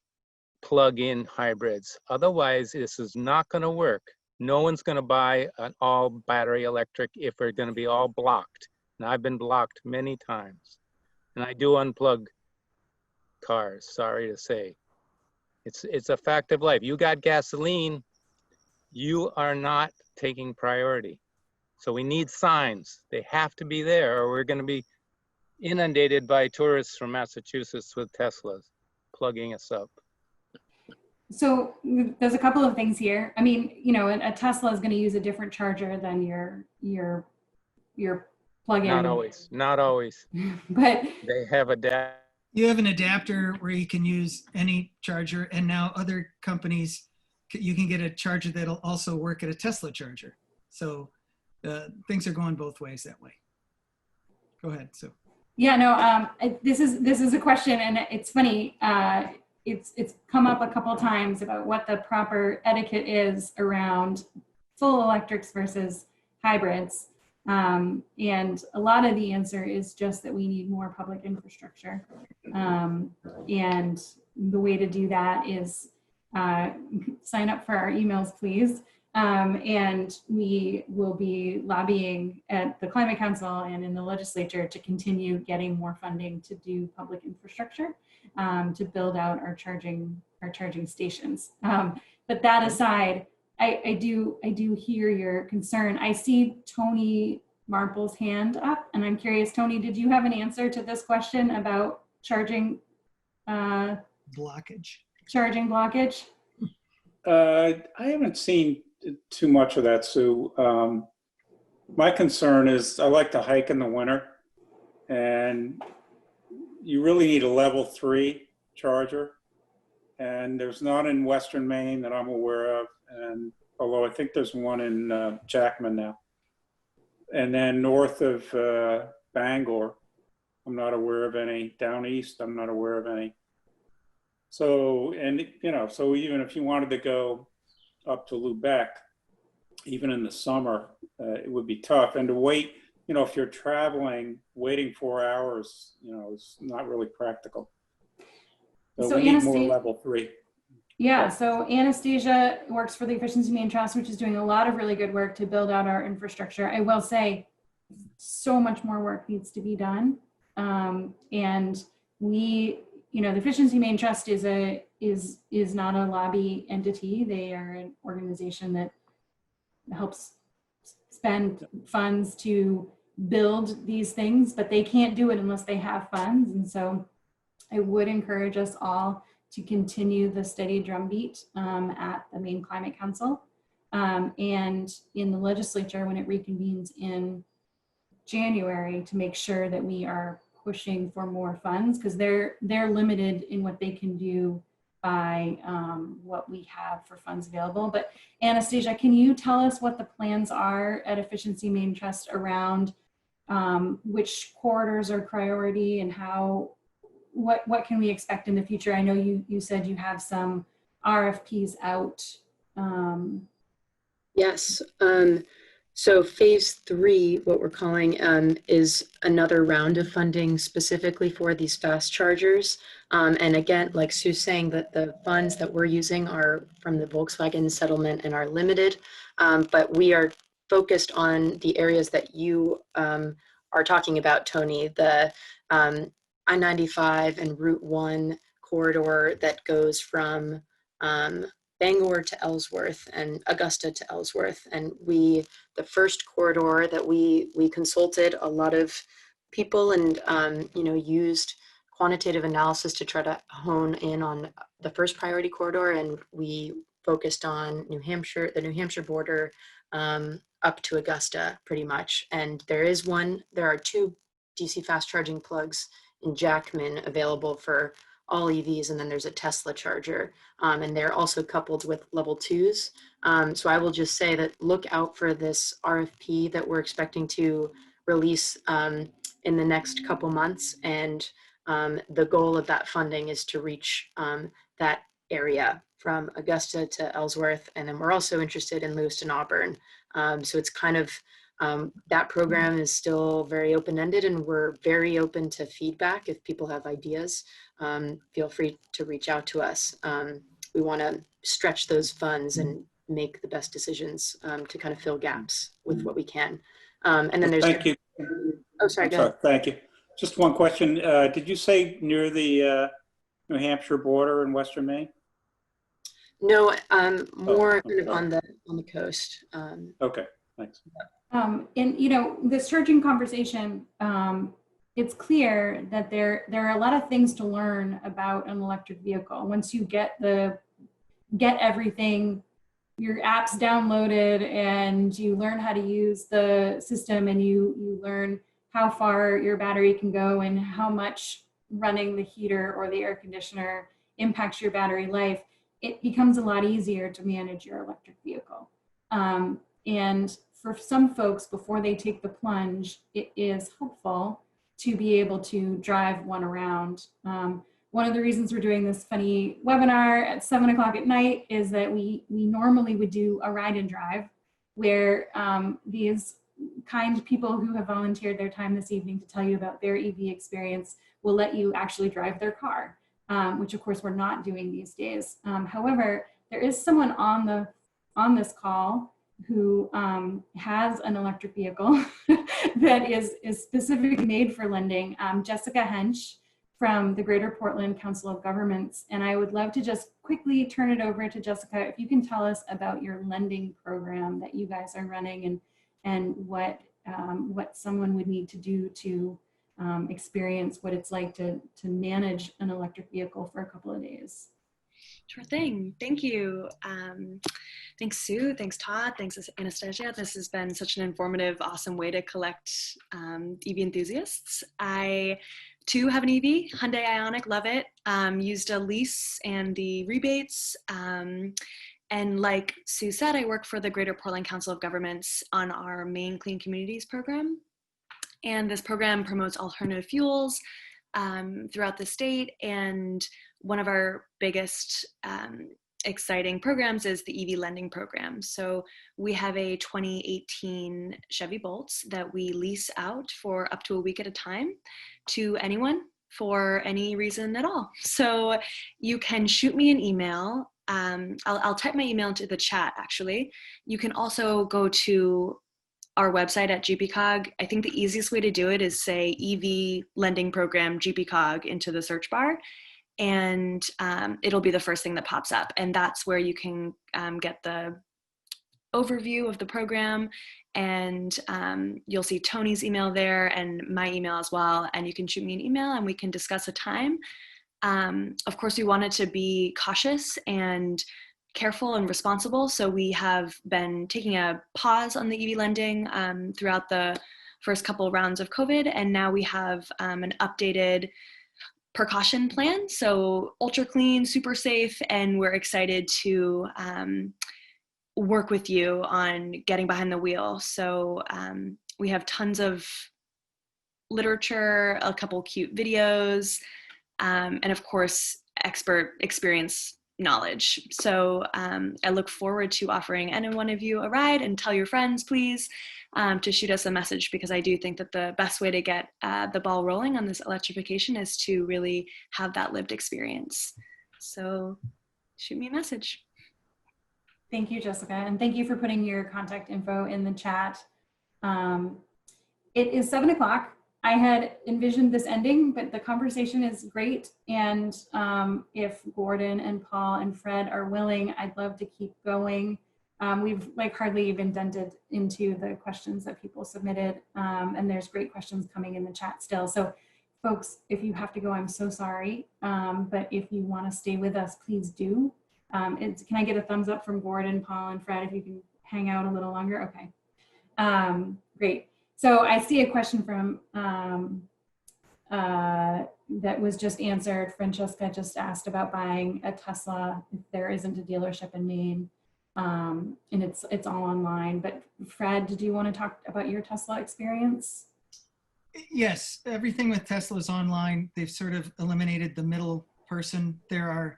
plug-in hybrids. Otherwise, this is not going to work. No one's going to buy an all battery electric if we're going to be all blocked. And I've been blocked many times. And I do unplug cars, sorry to say. It's a fact of life. You got gasoline, you are not taking priority. So we need signs. They have to be there or we're going to be inundated by tourists from Massachusetts with Teslas plugging us up. So there's a couple of things here. I mean, you know, a Tesla is going to use a different charger than your plug-in. Not always, not always. But They have You have an adapter where you can use any charger, and now other companies, you can get a charger that'll also work at a Tesla charger. So things are going both ways that way. Go ahead, Sue. yeah, no, this is a question, and it's funny. It's come up a couple times about what the proper etiquette is around full electrics versus hybrids. And a lot of the answer is just that we need more public infrastructure. And the way to do that is sign up for our emails, please. And we will be lobbying at the Climate Council and in the legislature to continue getting more funding to do public infrastructure, to build out our charging stations. But that aside, I do hear your concern. I see Tony Marple's hand up, and I'm curious, Tony, did you have an answer to this question about charging Blockage. charging blockage? I haven't seen too much of that, Sue. My concern is I like to hike in the winter, and you really need a level 3 charger. And there's none in Western Maine that I'm aware of. And although I think there's one in Jackman now. And then north of Bangor, I'm not aware of any. Down east, I'm not aware of any. So, and you know, so even if you wanted to go up to Lubec, even in the summer, it would be tough. And to wait, you know, if you're traveling, waiting 4 hours, you know, is not really practical. So we need more level 3. Yeah, so Anastasia works for the Efficiency Maine Trust, which is doing a lot of really good work to build out our infrastructure. I will say so much more work needs to be done. And we, you know, the Efficiency Maine Trust is not a lobby entity. They are an organization that helps spend funds to build these things, but they can't do it unless they have funds. And so I would encourage us all to continue the steady drumbeat at the Maine Climate Council and in the legislature when it reconvenes in January, to make sure that we are pushing for more funds, because they're limited in what they can do by what we have for funds available. But Anastasia, can you tell us what the plans are at Efficiency Maine Trust around which corridors are priority and how, what can we expect in the future? I know you said you have some RFPs out. Yes. So phase 3, what we're calling, is another round of funding specifically for these fast chargers. And again, like Sue's saying, that the funds that we're using are from the Volkswagen settlement and are limited, but we are focused on the areas that you are talking about, Tony, the I-95 and Route 1 corridor that goes from Bangor to Ellsworth and Augusta to Ellsworth. And the first corridor that we consulted a lot of people and, you know, used quantitative analysis to try to hone in on the first priority corridor. And we focused on New Hampshire, the New Hampshire border, up to Augusta pretty much. And there are 2 DC fast charging plugs in Jackman available for all EVs, and then there's a Tesla charger, and they're also coupled with level 2s. So I will just say that look out for this RFP that we're expecting to release in the next couple months, and The goal of that funding is to reach that area from Augusta to Ellsworth, and then we're also interested in Lewiston, Auburn. So it's kind of, that program is still very open-ended, and we're very open to feedback. If people have ideas, feel free to reach out to us. We want to stretch those funds and make the best decisions to kind of fill gaps with what we can. And then there's— Thank you. Oh, sorry, go ahead. Thank you. Just one question. Did you say near the New Hampshire border in Western Maine? No, more Oh, kind of okay. on the coast. Okay, thanks. And you know, this charging conversation, it's clear that there are a lot of things to learn about an electric vehicle. Once you get everything, your apps downloaded, and you learn how to use the system, and you learn how far your battery can go and how much running the heater or the air conditioner impacts your battery life, it becomes a lot easier to manage your electric vehicle. And for some folks, before they take the plunge, it is helpful to be able to drive one around. One of the reasons we're doing this funny webinar at 7 o'clock at night is that we normally would do a ride and drive where these kind people who have volunteered their time this evening to tell you about their EV experience will let you actually drive their car, which of course we're not doing these days. However, there is someone on this call who has an electric vehicle that is specifically made for lending, Jessica Hench from the Greater Portland Council of Governments. And I would love to just quickly turn it over to Jessica. If you can tell us about your lending program that you guys are running, and what someone would need to do to experience what it's like to manage an electric vehicle for a couple of days. Sure thing. Thank you. Thanks, Sue. Thanks, Todd. Thanks, Anastasia. This has been such an informative, awesome way to collect EV enthusiasts. I, too, have an EV, Hyundai Ioniq, love it. Used a lease and the rebates. And like Sue said, I work for the Greater Portland Council of Governments on our Maine Clean Communities program. And this program promotes alternative fuels throughout the state. And one of our biggest exciting programs is the EV lending program. So we have a 2018 Chevy Bolts that we lease out for up to a week at a time to anyone for any reason at all. So you can shoot me an email. I'll type my email into the chat, actually. You can also go to our website at GPCOG. I think the easiest way to do it is say EV lending program GPCOG into the search bar, and it'll be the first thing that pops up. And that's where you can get the overview of the program, and you'll see Tony's email there and my email as well. And you can shoot me an email and we can discuss a time. Of course, we wanted to be cautious and careful and responsible. So we have been taking a pause on the EV lending throughout the first couple rounds of COVID. And now we have an updated precaution plan. So ultra clean, super safe, and we're excited to work with you on getting behind the wheel. So we have tons of literature, a couple cute videos, and of course, expert experience knowledge. So I look forward to offering any one of you a ride, and tell your friends, please, to shoot us a message, because I do think that the best way to get the ball rolling on this electrification is to really have that lived experience. So shoot me a message. Thank you, Jessica. And thank you for putting your contact info in the chat. It is 7 o'clock. I had envisioned this ending, but the conversation is great. And if Gordon and Paul and Fred are willing, I'd love to keep going. We've hardly even dented into the questions that people submitted. And there's great questions coming in the chat still. So folks, if you have to go, I'm so sorry. But if you want to stay with us, please do. Can I get a thumbs up from Gordon, Paul, and Fred if you can hang out a little longer? Okay, great. So I see a question from that was just answered. Francesca just asked about buying a Tesla if there isn't a dealership in Maine, and it's all online. But Fred, did you want to talk about your Tesla experience? Yes, everything with Tesla is online. They've sort of eliminated the middle person. There are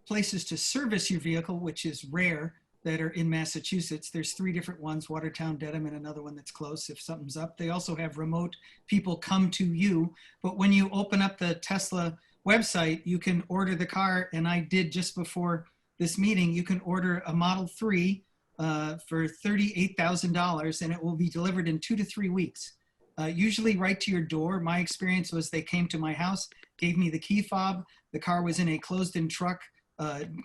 places to service your vehicle, which is rare, that are in Massachusetts. There's 3 different ones, Watertown, Dedham, and another one that's close if something's up. They also have remote people come to you. But when you open up the Tesla website, you can order the car. And I did just before this meeting, you can order a Model 3 for $38,000 and it will be delivered in 2 to 3 weeks. Usually right to your door. My experience was they came to my house, gave me the key fob. The car was in a closed-in truck,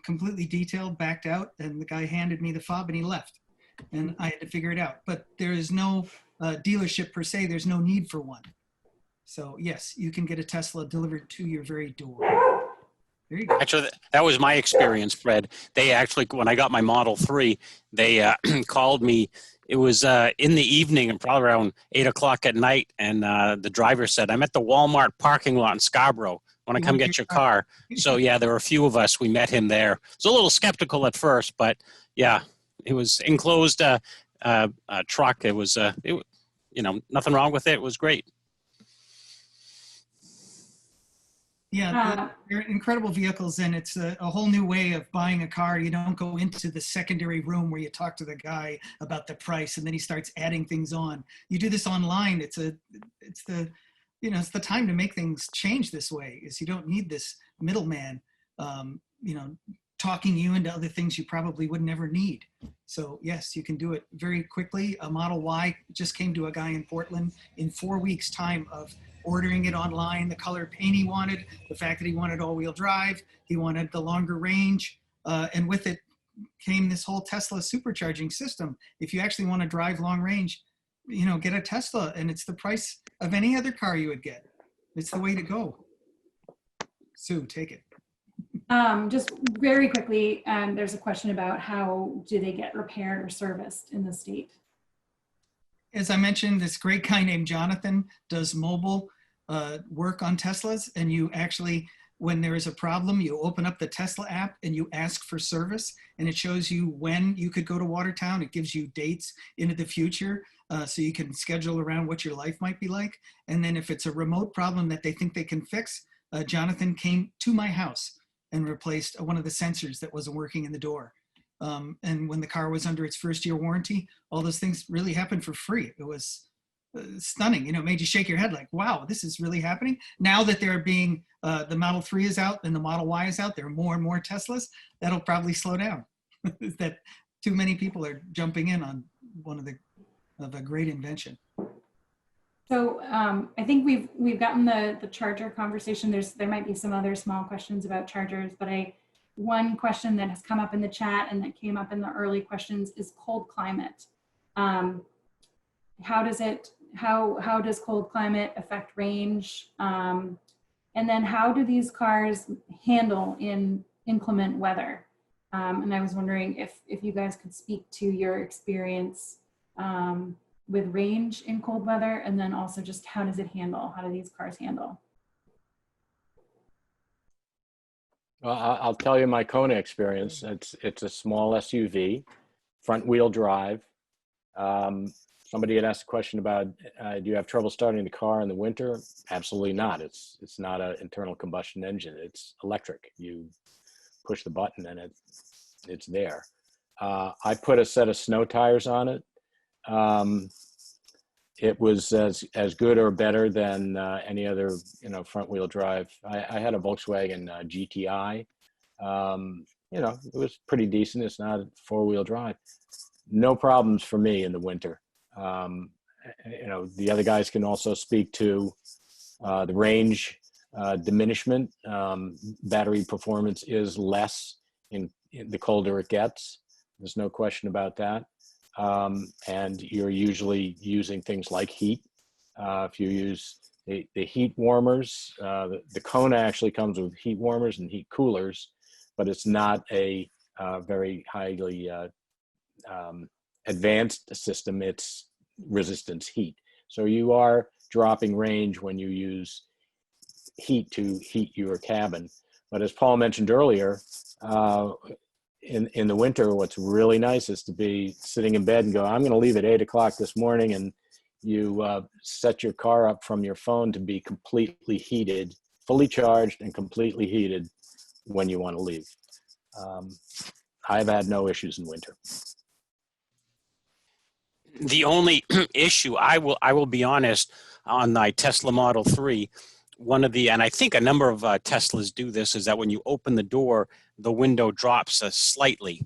completely detailed, backed out, and the guy handed me the fob and he left. And I had to figure it out. But there is no dealership per se. There's no need for one. So yes, you can get a Tesla delivered to your very door. There you go. Actually, that was my experience, Fred. They actually, when I got my Model 3, they called me. It was in the evening and probably around 8 o'clock at night. And the driver said, I'm at the Walmart parking lot in Scarborough. Want to come get your car? So yeah, there were a few of us. We met him there. I was a little skeptical at first, but yeah, it was enclosed truck. It was, nothing wrong with it. It was great. Yeah, they're incredible vehicles, and it's a whole new way of buying a car. You don't go into the secondary room where you talk to the guy about the price, and then he starts adding things on. You do this online. It's the time to make things change this way. Is you don't need this middleman, talking you into other things you probably would never need. So yes, you can do it very quickly. A Model Y just came to a guy in Portland in 4 weeks' time of ordering it online, the color paint he wanted, the fact that he wanted all-wheel drive, he wanted the longer range, and with it came this whole Tesla supercharging system. If you actually want to drive long range, get a Tesla, and it's the price of any other car you would get. It's the way to go. Sue, take it. Just very quickly, there's a question about how do they get repaired or serviced in the state? As I mentioned, this great guy named Jonathan does mobile work on Teslas, and you actually, when there is a problem, you open up the Tesla app and you ask for service, and it shows you when you could go to Watertown. It gives you dates into the future, so you can schedule around what your life might be like. And then if it's a remote problem that they think they can fix, Jonathan came to my house and replaced one of the sensors that wasn't working in the door. And when the car was under its first year warranty, all those things really happened for free. It was stunning. It made you shake your head like, wow, this is really happening. Now that they're being, the Model 3 is out and the Model Y is out, there are more and more Teslas. That'll probably slow down. That too many people are jumping in on one of a great invention. So I think we've gotten the charger conversation. There might be some other small questions about chargers, but one question that has come up in the chat and that came up in the early questions is cold climate. How does cold climate affect range? And then how do these cars handle in inclement weather? And I was wondering if you guys could speak to your experience with range in cold weather, and then also just how does it handle? How do these cars handle? Well, I'll tell you my Kona experience. It's a small SUV, front wheel drive. Somebody had asked a question about, do you have trouble starting the car in the winter? Absolutely not. It's not an internal combustion engine. It's electric. You push the button and it's there. I put a set of snow tires on it. It was as good or better than any other, front wheel drive. I had a Volkswagen GTI. It was pretty decent. It's not 4-wheel drive. No problems for me in the winter. The other guys can also speak to the range diminishment. Battery performance is less in the colder it gets. There's no question about that. And you're usually using things like heat. If you use the heat warmers, the Kona actually comes with heat warmers and heat coolers, but it's not a very highly advanced system. It's resistance heat. So you are dropping range when you use heat to heat your cabin. But as Paul mentioned earlier, in the winter, what's really nice is to be sitting in bed and go, I'm going to leave at 8 o'clock this morning and you set your car up from your phone to be completely heated, fully charged and completely heated when you want to leave. I've had no issues in winter. The only issue, I will be honest, on my Tesla Model 3, one of the, and I think a number of Teslas do this, is that when you open the door, the window drops slightly,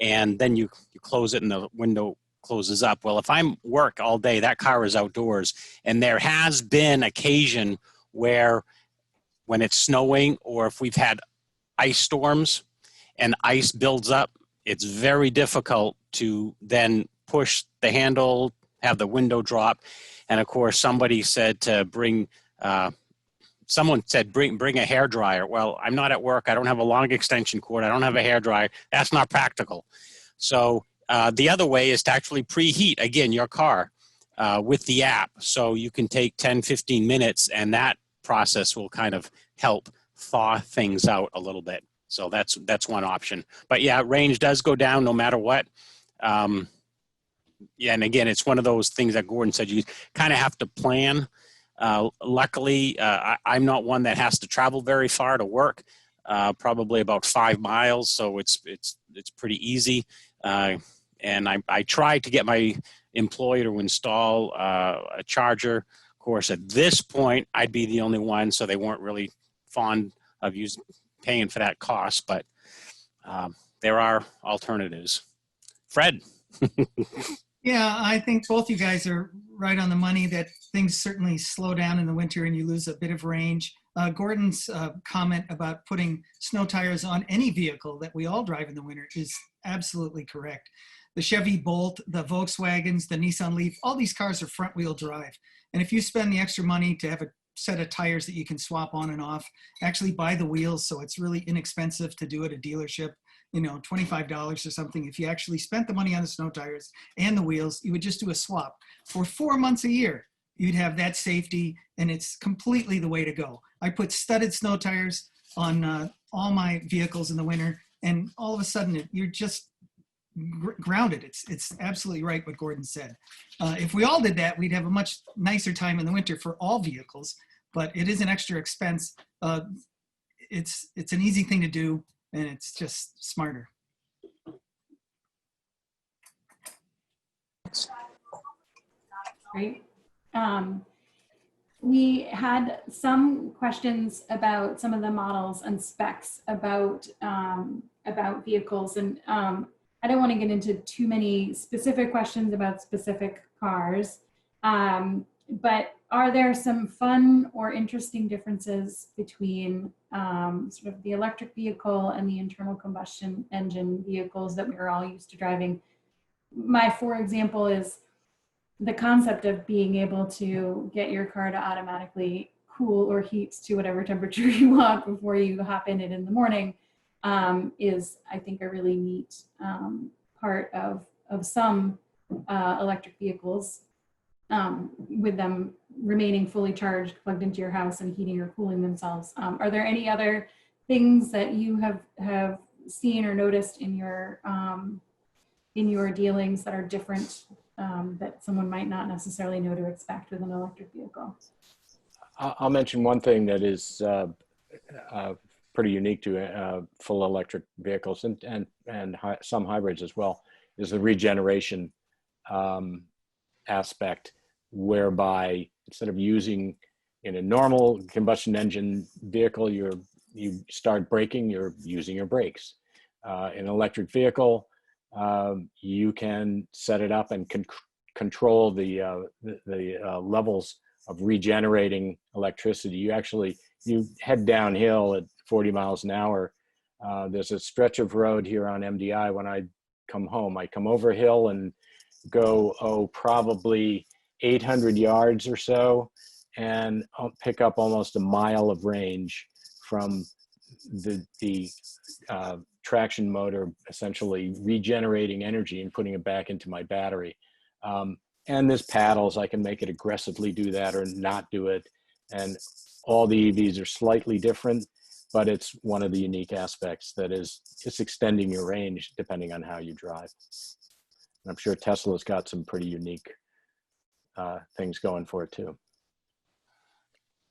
and then you close it and the window closes up. Well, if I'm work all day, that car is outdoors, and there has been occasion where when it's snowing or if we've had ice storms and ice builds up, it's very difficult to then push the handle, have the window drop. And of course, somebody said to bring, someone said bring a hairdryer. Well, I'm not at work. I don't have a long extension cord. I don't have a hairdryer. That's not practical. So the other way is to actually preheat, again, your car with the app. So you can take 10, 15 minutes, and that process will kind of help thaw things out a little bit. So that's one option. But yeah, range does go down no matter what. Yeah, and again, it's one of those things that Gordon said, you kind of have to plan. Luckily, I'm not one that has to travel very far to work, probably about 5 miles. So it's pretty easy. And I tried to get my employer to install a charger. Of course, at this point, I'd be the only one, so they weren't really fond of paying for that cost, but there are alternatives. Fred. Yeah, I think both you guys are right on the money that things certainly slow down in the winter and you lose a bit of range. Gordon's comment about putting snow tires on any vehicle that we all drive in the winter is absolutely correct. The Chevy Bolt, the Volkswagens, the Nissan Leaf, all these cars are front wheel drive. And if you spend the extra money to have a set of tires that you can swap on and off, actually buy the wheels, so it's really inexpensive to do at a dealership, you know, $25 or something. If you actually spent the money on the snow tires and the wheels, you would just do a swap. For 4 months a year, you'd have that safety, and it's completely the way to go. I put studded snow tires on all my vehicles in the winter, and all of a sudden you're just grounded. It's absolutely right what Gordon said. If we all did that, we'd have a much nicer time in the winter for all vehicles, but it is an extra expense. It's an easy thing to do, and it's just smarter. Great. We had some questions about some of the models and specs about vehicles, and I don't want to get into too many specific questions about specific cars, but are there some fun or interesting differences between sort of the electric vehicle and the internal combustion engine vehicles that we're all used to driving? For example, is the concept of being able to get your car to automatically cool or heat to whatever temperature you want before you hop in it in the morning is, I think, a really neat part of some electric vehicles, with them remaining fully charged, plugged into your house and heating or cooling themselves. Are there any other things that you have seen or noticed in your dealings that are different, that someone might not necessarily know to expect with an electric vehicle? I'll mention one thing that is pretty unique to full electric vehicles and some hybrids as well, is the regeneration aspect, whereby instead of using in a normal combustion engine vehicle, you start braking, you're using your brakes. In an electric vehicle, you can set it up and control the levels of regenerating electricity. You head downhill at 40 miles an hour. There's a stretch of road here on MDI when I come home. I come over a hill and go, probably 800 yards or so, and I'll pick up almost a mile of range from the traction motor essentially regenerating energy and putting it back into my battery. And there's paddles. I can make it aggressively do that or not do it. And all the EVs are slightly different, but it's one of the unique aspects that is just extending your range depending on how you drive. And I'm sure Tesla's got some pretty unique things going for it too.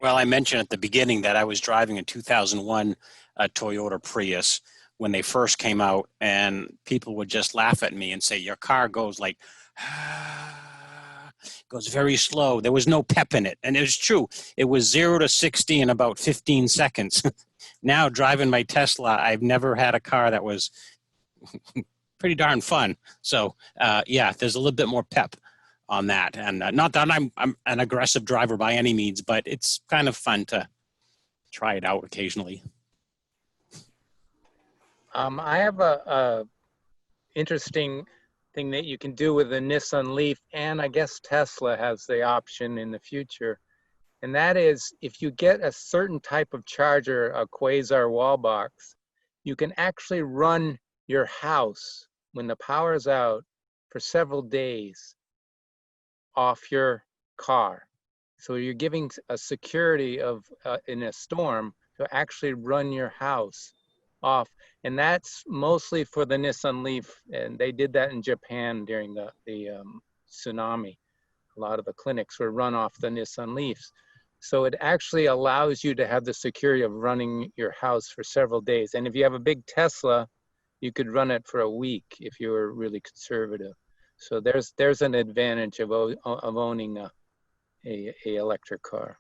Well, I mentioned at the beginning that I was driving a 2001 Toyota Prius when they first came out, and people would just laugh at me and say, your car goes like, goes very slow. There was no pep in it. And it was true. It was 0 to 60 in about 15 seconds. Now, driving my Tesla, I've never had a car that was pretty darn fun. So, yeah, there's a little bit more pep on that. And not that I'm an aggressive driver by any means, but it's kind of fun to try it out occasionally. I have a interesting thing that you can do with the Nissan Leaf, and I guess Tesla has the option in the future. And that is, if you get a certain type of charger, a quasar wall box, you can actually run your house when the power is out for several days off your car. So you're giving a security of in a storm to actually run your house off. And that's mostly for the Nissan Leaf. And they did that in Japan during the tsunami. A lot of the clinics were run off the Nissan Leafs. So it actually allows you to have the security of running your house for several days. And if you have a big Tesla, you could run it for a week if you were really conservative. So there's an advantage of owning a electric car.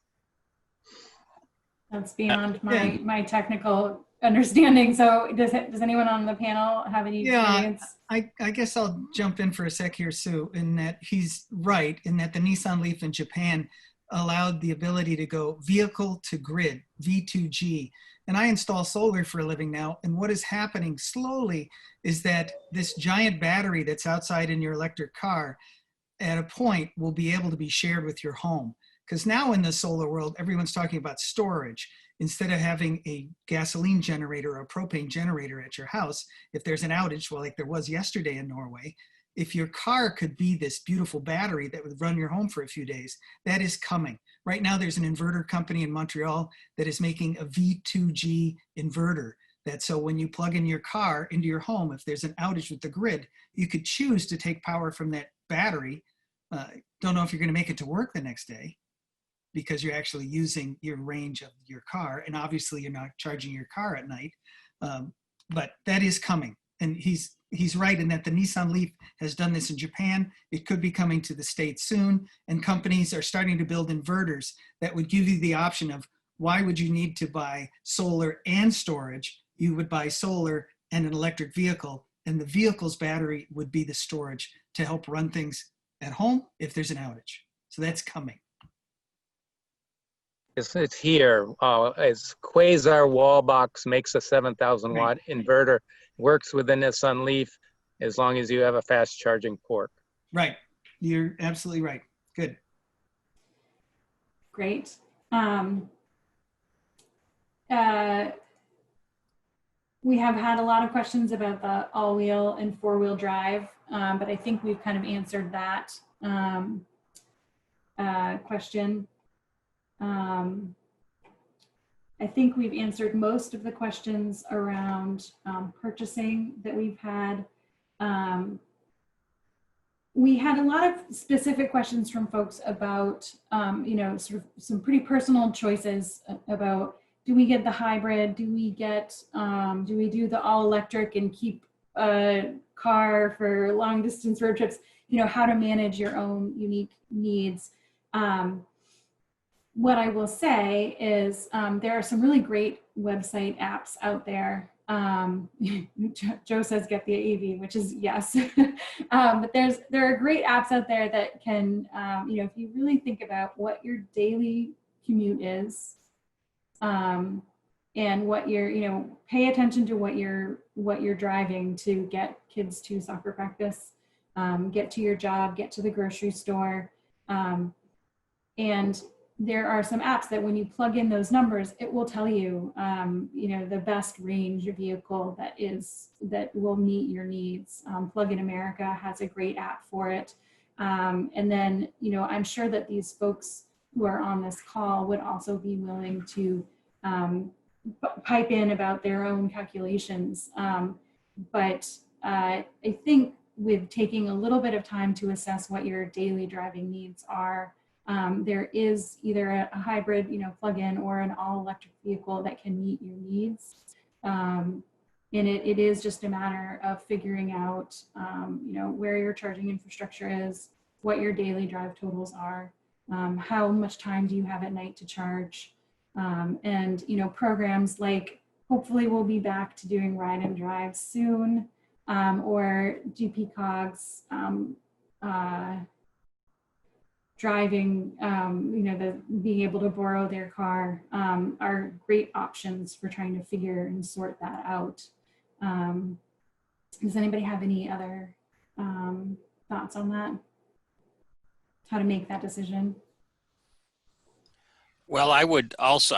That's beyond my technical understanding. So does anyone on the panel have any experience? I guess I'll jump in for a sec here, Sue, in that he's right, in that the Nissan Leaf in Japan allowed the ability to go vehicle to grid, V2G. And I install solar for a living now. And what is happening slowly is that this giant battery that's outside in your electric car at a point will be able to be shared with your home. Because now in the solar world, everyone's talking about storage. Instead of having a gasoline generator or a propane generator at your house, if there's an outage, well, like there was yesterday in Norway, if your car could be this beautiful battery that would run your home for a few days, that is coming. Right now, there's an inverter company in Montreal that is making a V2G inverter. That so when you plug in your car into your home, if there's an outage with the grid, you could choose to take power from that battery. Don't know if you're going to make it to work the next day because you're actually using your range of your car. And obviously, you're not charging your car at night. But that is coming. And he's right in that the Nissan Leaf has done this in Japan. It could be coming to the States soon. And companies are starting to build inverters that would give you the option of why would you need to buy solar and storage? You would buy solar and an electric vehicle, and the vehicle's battery would be the storage to help run things at home if there's an outage. So that's coming. It's here. It's Quasar wall box, makes a 7,000 watt inverter, works with the Nissan Leaf as long as you have a fast charging port. Right. You're absolutely right. Good. Great. We have had a lot of questions about the all-wheel and four-wheel drive, but I think we've kind of answered that question. I think we've answered most of the questions around purchasing that we've had. We had a lot of specific questions from folks about, you know, sort of some pretty personal choices about, do we get the hybrid? Do we get, do we do the all electric and keep a car for long distance road trips? You know, how to manage your own unique needs. What I will say is there are some really great website apps out there. Joe says get the AV, which is yes. But there are great apps out there that can, you know, if you really think about what your daily commute is, and what you're, you know, pay attention to what you're driving to get kids to soccer practice, get to your job, get to the grocery store, and there are some apps that when you plug in those numbers, it will tell you, you know, the best range vehicle that will meet your needs. Plug-in America has a great app for it. And then, you know, I'm sure that these folks who are on this call would also be willing to pipe in about their own calculations. But I think with taking a little bit of time to assess what your daily driving needs are. There is either a hybrid, plug-in or an all-electric vehicle that can meet your needs. And it is just a matter of figuring out, where your charging infrastructure is, what your daily drive totals are, how much time do you have at night to charge, and programs like, hopefully we'll be back to doing ride and drive soon, or GP Cogs driving, being able to borrow their car are great options for trying to figure and sort that out. Does anybody have any other thoughts on that? How to make that decision? Well, I would also,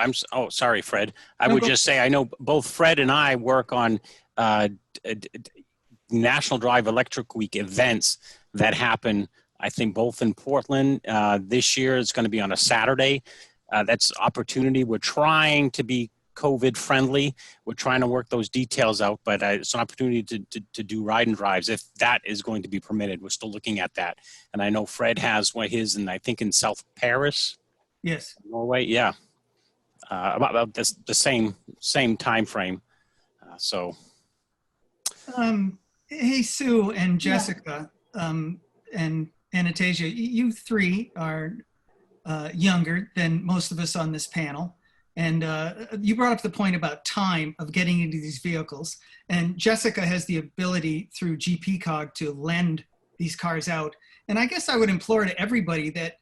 sorry, Fred. I would just say, I know both Fred and I work on National Drive Electric Week events that happen, I think, both in Portland. This year it's going to be on a Saturday. That's opportunity. We're trying to be COVID friendly. We're trying to work those details out, but it's an opportunity to do ride and drives if that is going to be permitted. We're still looking at that. And I know Fred has his, and I think in South Paris. Yes. Norway, yeah. About the same time frame. Hey, Sue and Jessica, and Anastasia, you three are younger than most of us on this panel. And you brought up the point about time of getting into these vehicles. And Jessica has the ability through GP Cog to lend these cars out. And I guess I would implore to everybody that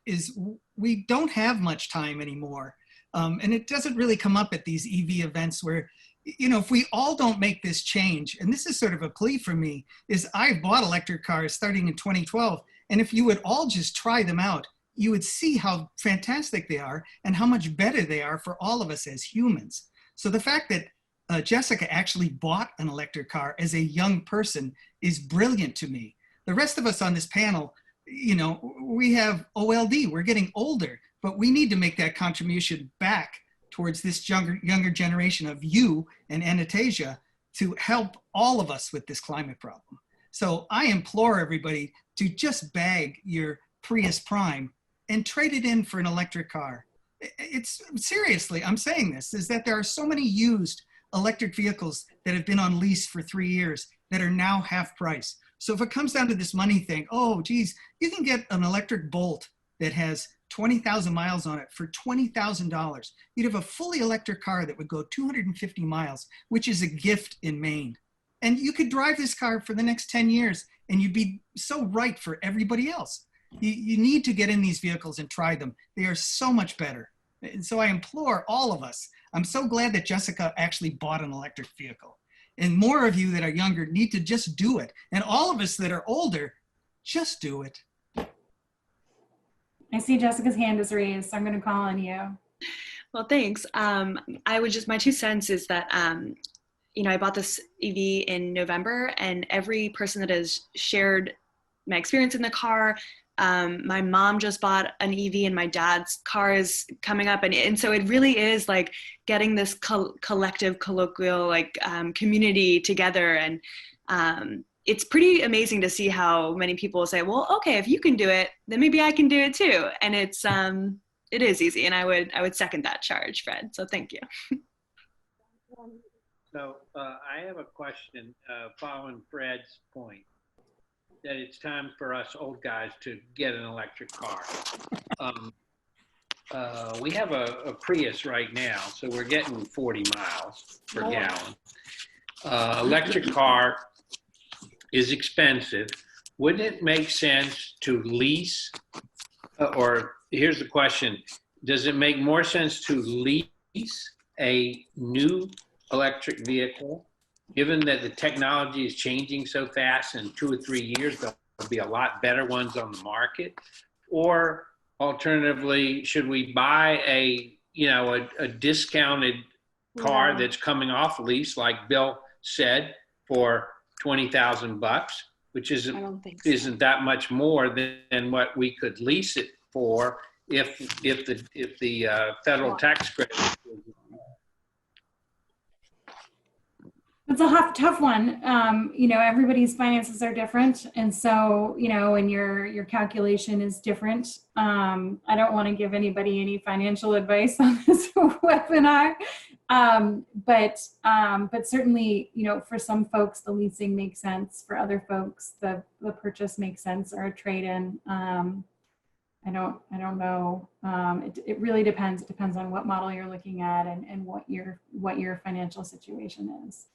we don't have much time anymore. And it doesn't really come up at these EV events where, if we all don't make this change, and this is sort of a plea for me, is I've bought electric cars starting in 2012. And if you would all just try them out, you would see how fantastic they are and how much better they are for all of us as humans. So the fact that Jessica actually bought an electric car as a young person is brilliant to me. The rest of us on this panel, we have OLD, we're getting older, but we need to make that contribution back towards this younger generation of you and Anastasia to help all of us with this climate problem. So I implore everybody to just bag your Prius Prime and trade it in for an electric car. It's seriously, I'm saying this, is that there are so many used electric vehicles that have been on lease for 3 years that are now half price. So if it comes down to this money thing, oh geez, you can get an electric Bolt that has 20,000 miles on it for $20,000. You'd have a fully electric car that would go 250 miles, which is a gift in Maine. And you could drive this car for the next 10 years and you'd be so right for everybody else. You need to get in these vehicles and try them. They are so much better. And so I implore all of us, I'm so glad that Jessica actually bought an electric vehicle. And more of you that are younger need to just do it. And all of us that are older, just do it. I see Jessica's hand is raised, so I'm going to call on you. Well, thanks. My 2 cents is that, I bought this EV in November, and every person that has shared my experience in the car, my mom just bought an EV and my dad's car is coming up. And so it really is like getting this collective, colloquial, community together. And it's pretty amazing to see how many people say, well, okay, if you can do it, then maybe I can do it too. And it is easy. And I would second that charge, Fred. So thank you. So I have a question following Fred's point that it's time for us old guys to get an electric car. We have a Prius right now, so we're getting 40 miles per gallon. Electric car is expensive. Wouldn't it make sense to lease, or here's the question, does it make more sense to lease a new electric vehicle, given that the technology is changing so fast, in 2 or 3 years there'll be a lot better ones on the market? Or alternatively, should we buy a discounted car that's coming off lease, like Bill said, for $20,000, which isn't that much more than what we could lease it for if the federal tax credit. It's a tough one. Everybody's finances are different. And so, and your calculation is different. I don't want to give anybody any financial advice on this webinar. But certainly, for some folks, the leasing makes sense. For other folks, the purchase makes sense, or a trade-in. I don't know. It really depends. It depends on what model you're looking at and what your financial situation is.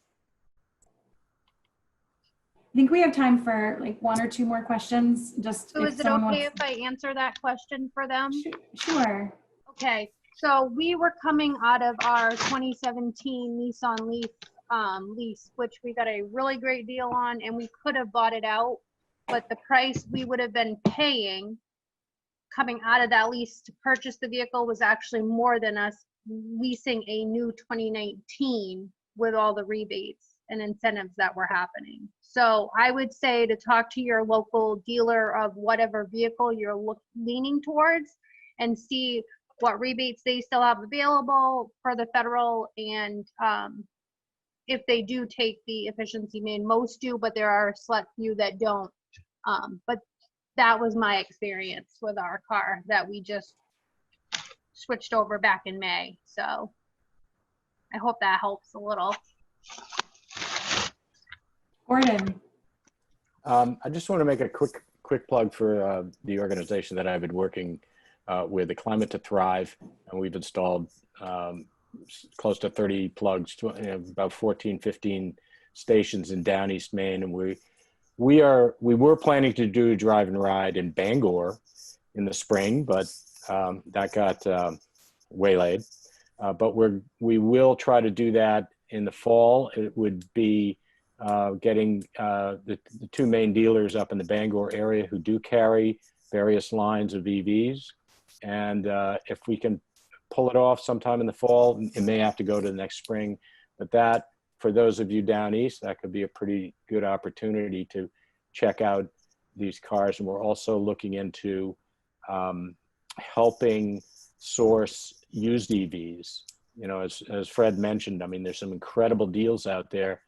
I think we have time for like one or two more questions. Just So is it okay if I answer that question for them? Sure. Okay, so we were coming out of our 2017 Nissan Leaf lease, which we got a really great deal on, and we could have bought it out, but the price we would have been paying coming out of that lease to purchase the vehicle was actually more than us leasing a new 2019 with all the rebates and incentives that were happening. So I would say to talk to your local dealer of whatever vehicle you're leaning towards and see what rebates they still have available for the federal, and if they do take the efficiency Maine. Most do, but there are a select few that don't. But that was my experience with our car that we just switched over back in May. So I hope that helps a little. Gordon. I just want to make a quick plug for the organization that I've been working with, the Climate to Thrive, and we've installed close to 30 plugs, about 14, 15 stations in down East Maine, and we were planning to do a drive and ride in Bangor in the spring, but that got waylaid. But we will try to do that in the fall. It would be getting the two main dealers up in the Bangor area who do carry various lines of EVs. And if we can pull it off sometime in the fall, it may have to go to the next spring. But that, for those of you down east, that could be a pretty good opportunity to check out these cars. And we're also looking into helping source used EVs. As Fred mentioned, I mean, there's some incredible deals out there.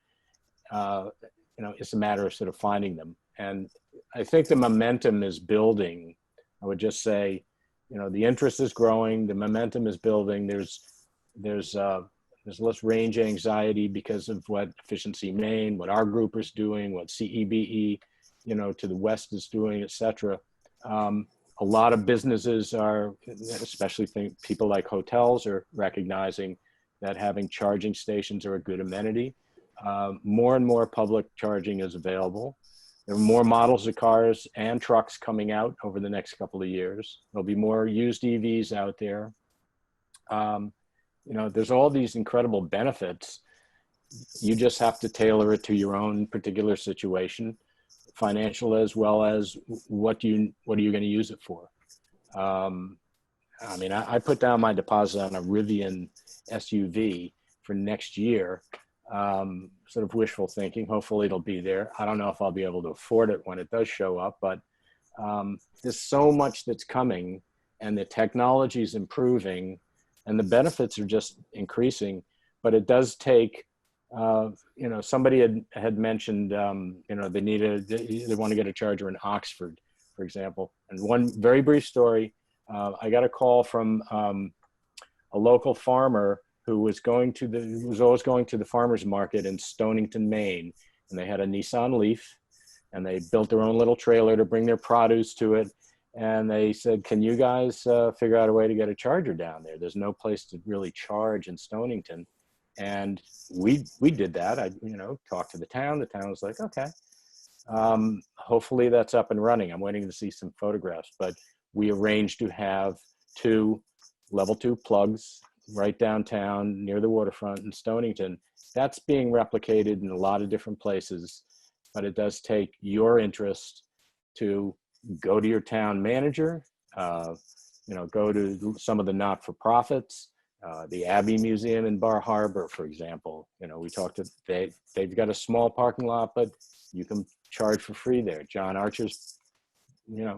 It's a matter of sort of finding them. And I think the momentum is building. I would just say, the interest is growing, the momentum is building. There's less range anxiety because of what Efficiency Maine, what our group is doing, what CEBE, to the west is doing, et cetera. A lot of businesses are, especially people like hotels, are recognizing that having charging stations are a good amenity. More and more public charging is available. There are more models of cars and trucks coming out over the next couple of years. There'll be more used EVs out there. There's all these incredible benefits. You just have to tailor it to your own particular situation, financial as well as what are you going to use it for. I put down my deposit on a Rivian SUV for next year. Sort of wishful thinking. Hopefully it'll be there. I don't know if I'll be able to afford it when it does show up, but there's so much that's coming, and the technology is improving, and the benefits are just increasing. But it does take, somebody had mentioned, they want to get a charger in Oxford, for example. And one very brief story, I got a call from a local farmer who was always going to the farmer's market in Stonington, Maine. And they had a Nissan Leaf, and they built their own little trailer to bring their produce to it. And they said, can you guys figure out a way to get a charger down there? There's no place to really charge in Stonington. And we did that. I talked to the town. The town was like, okay. Hopefully that's up and running. I'm waiting to see some photographs. But we arranged to have 2 level 2 plugs right downtown near the waterfront in Stonington. That's being replicated in a lot of different places, but it does take your interest to go to your town manager, go to some of the not-for-profits, the Abbey Museum in Bar Harbor, for example. We talked to, they've got a small parking lot, but you can charge for free there. John Archer's,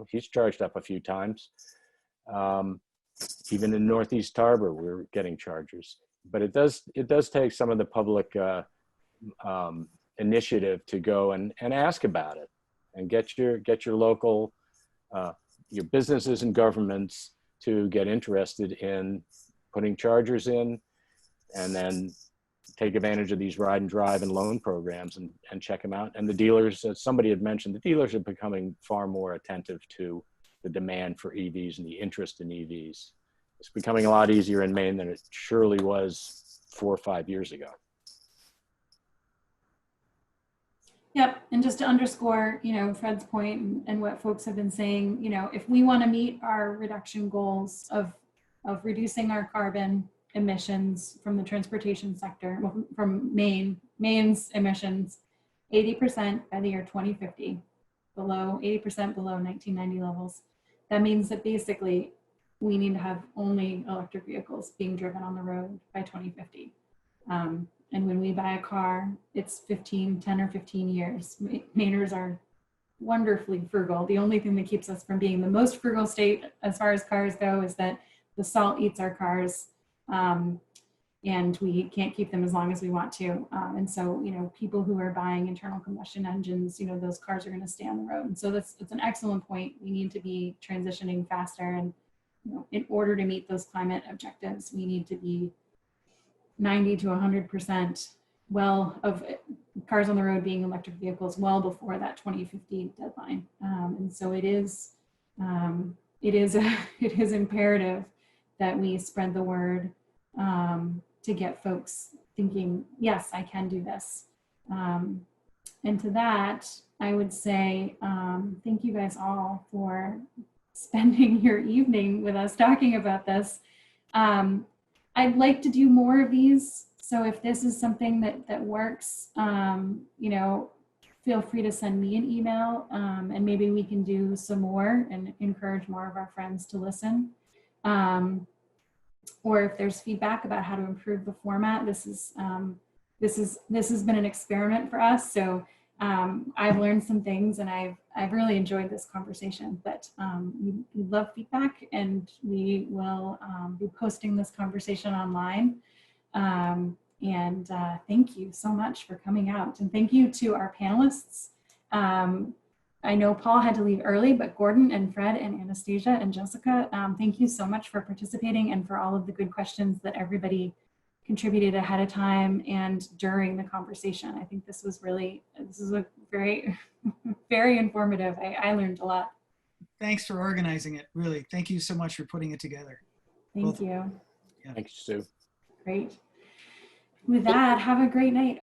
he's charged up a few times. Even in Northeast Harbor, we're getting chargers. But it does take some of the public initiative to go and ask about it and get your local, your businesses and governments to get interested in putting chargers in, and then take advantage of these ride and drive and loan programs and check them out. And the dealers, as somebody had mentioned, the dealers are becoming far more attentive to the demand for EVs and the interest in EVs. It's becoming a lot easier in Maine than it surely was 4 or 5 years ago. Yep, and just to underscore, Fred's point and what folks have been saying, if we want to meet our reduction goals of reducing our carbon emissions from the transportation sector, from Maine's emissions, 80% by the year 2050, 80% below 1990 levels. That means that basically we need to have only electric vehicles being driven on the road by 2050. And when we buy a car, it's 10 or 15 years. Mainers are wonderfully frugal. The only thing that keeps us from being the most frugal state as far as cars go is that the salt eats our cars, and we can't keep them as long as we want to. And so, people who are buying internal combustion engines, those cars are going to stay on the road. And so it's an excellent point. We need to be transitioning faster. And in order to meet those climate objectives, we need to be 90 to 100% of cars on the road being electric vehicles well before that 2050 deadline. And so it is imperative that we spread the word to get folks thinking, yes, I can do this. And to that, I would say, thank you guys all for spending your evening with us talking about this. I'd like to do more of these. So if this is something that works, feel free to send me an email, and maybe we can do some more and encourage more of our friends to listen. Or if there's feedback about how to improve the format, this has been an experiment for us. So I've learned some things, and I've really enjoyed this conversation. But we love feedback, and we will be posting this conversation online. Thank you so much for coming out, and thank you to our panelists. I know Paul had to leave early, but Gordon and Fred and Anastasia and Jessica, thank you so much for participating and for all of the good questions that everybody contributed ahead of time and during the conversation. I think this is a very, very informative. I learned a lot. Thanks for organizing it, really. Thank you so much for putting it together. Thank you. Yeah. Thanks, Sue. Great. With that, have a great night.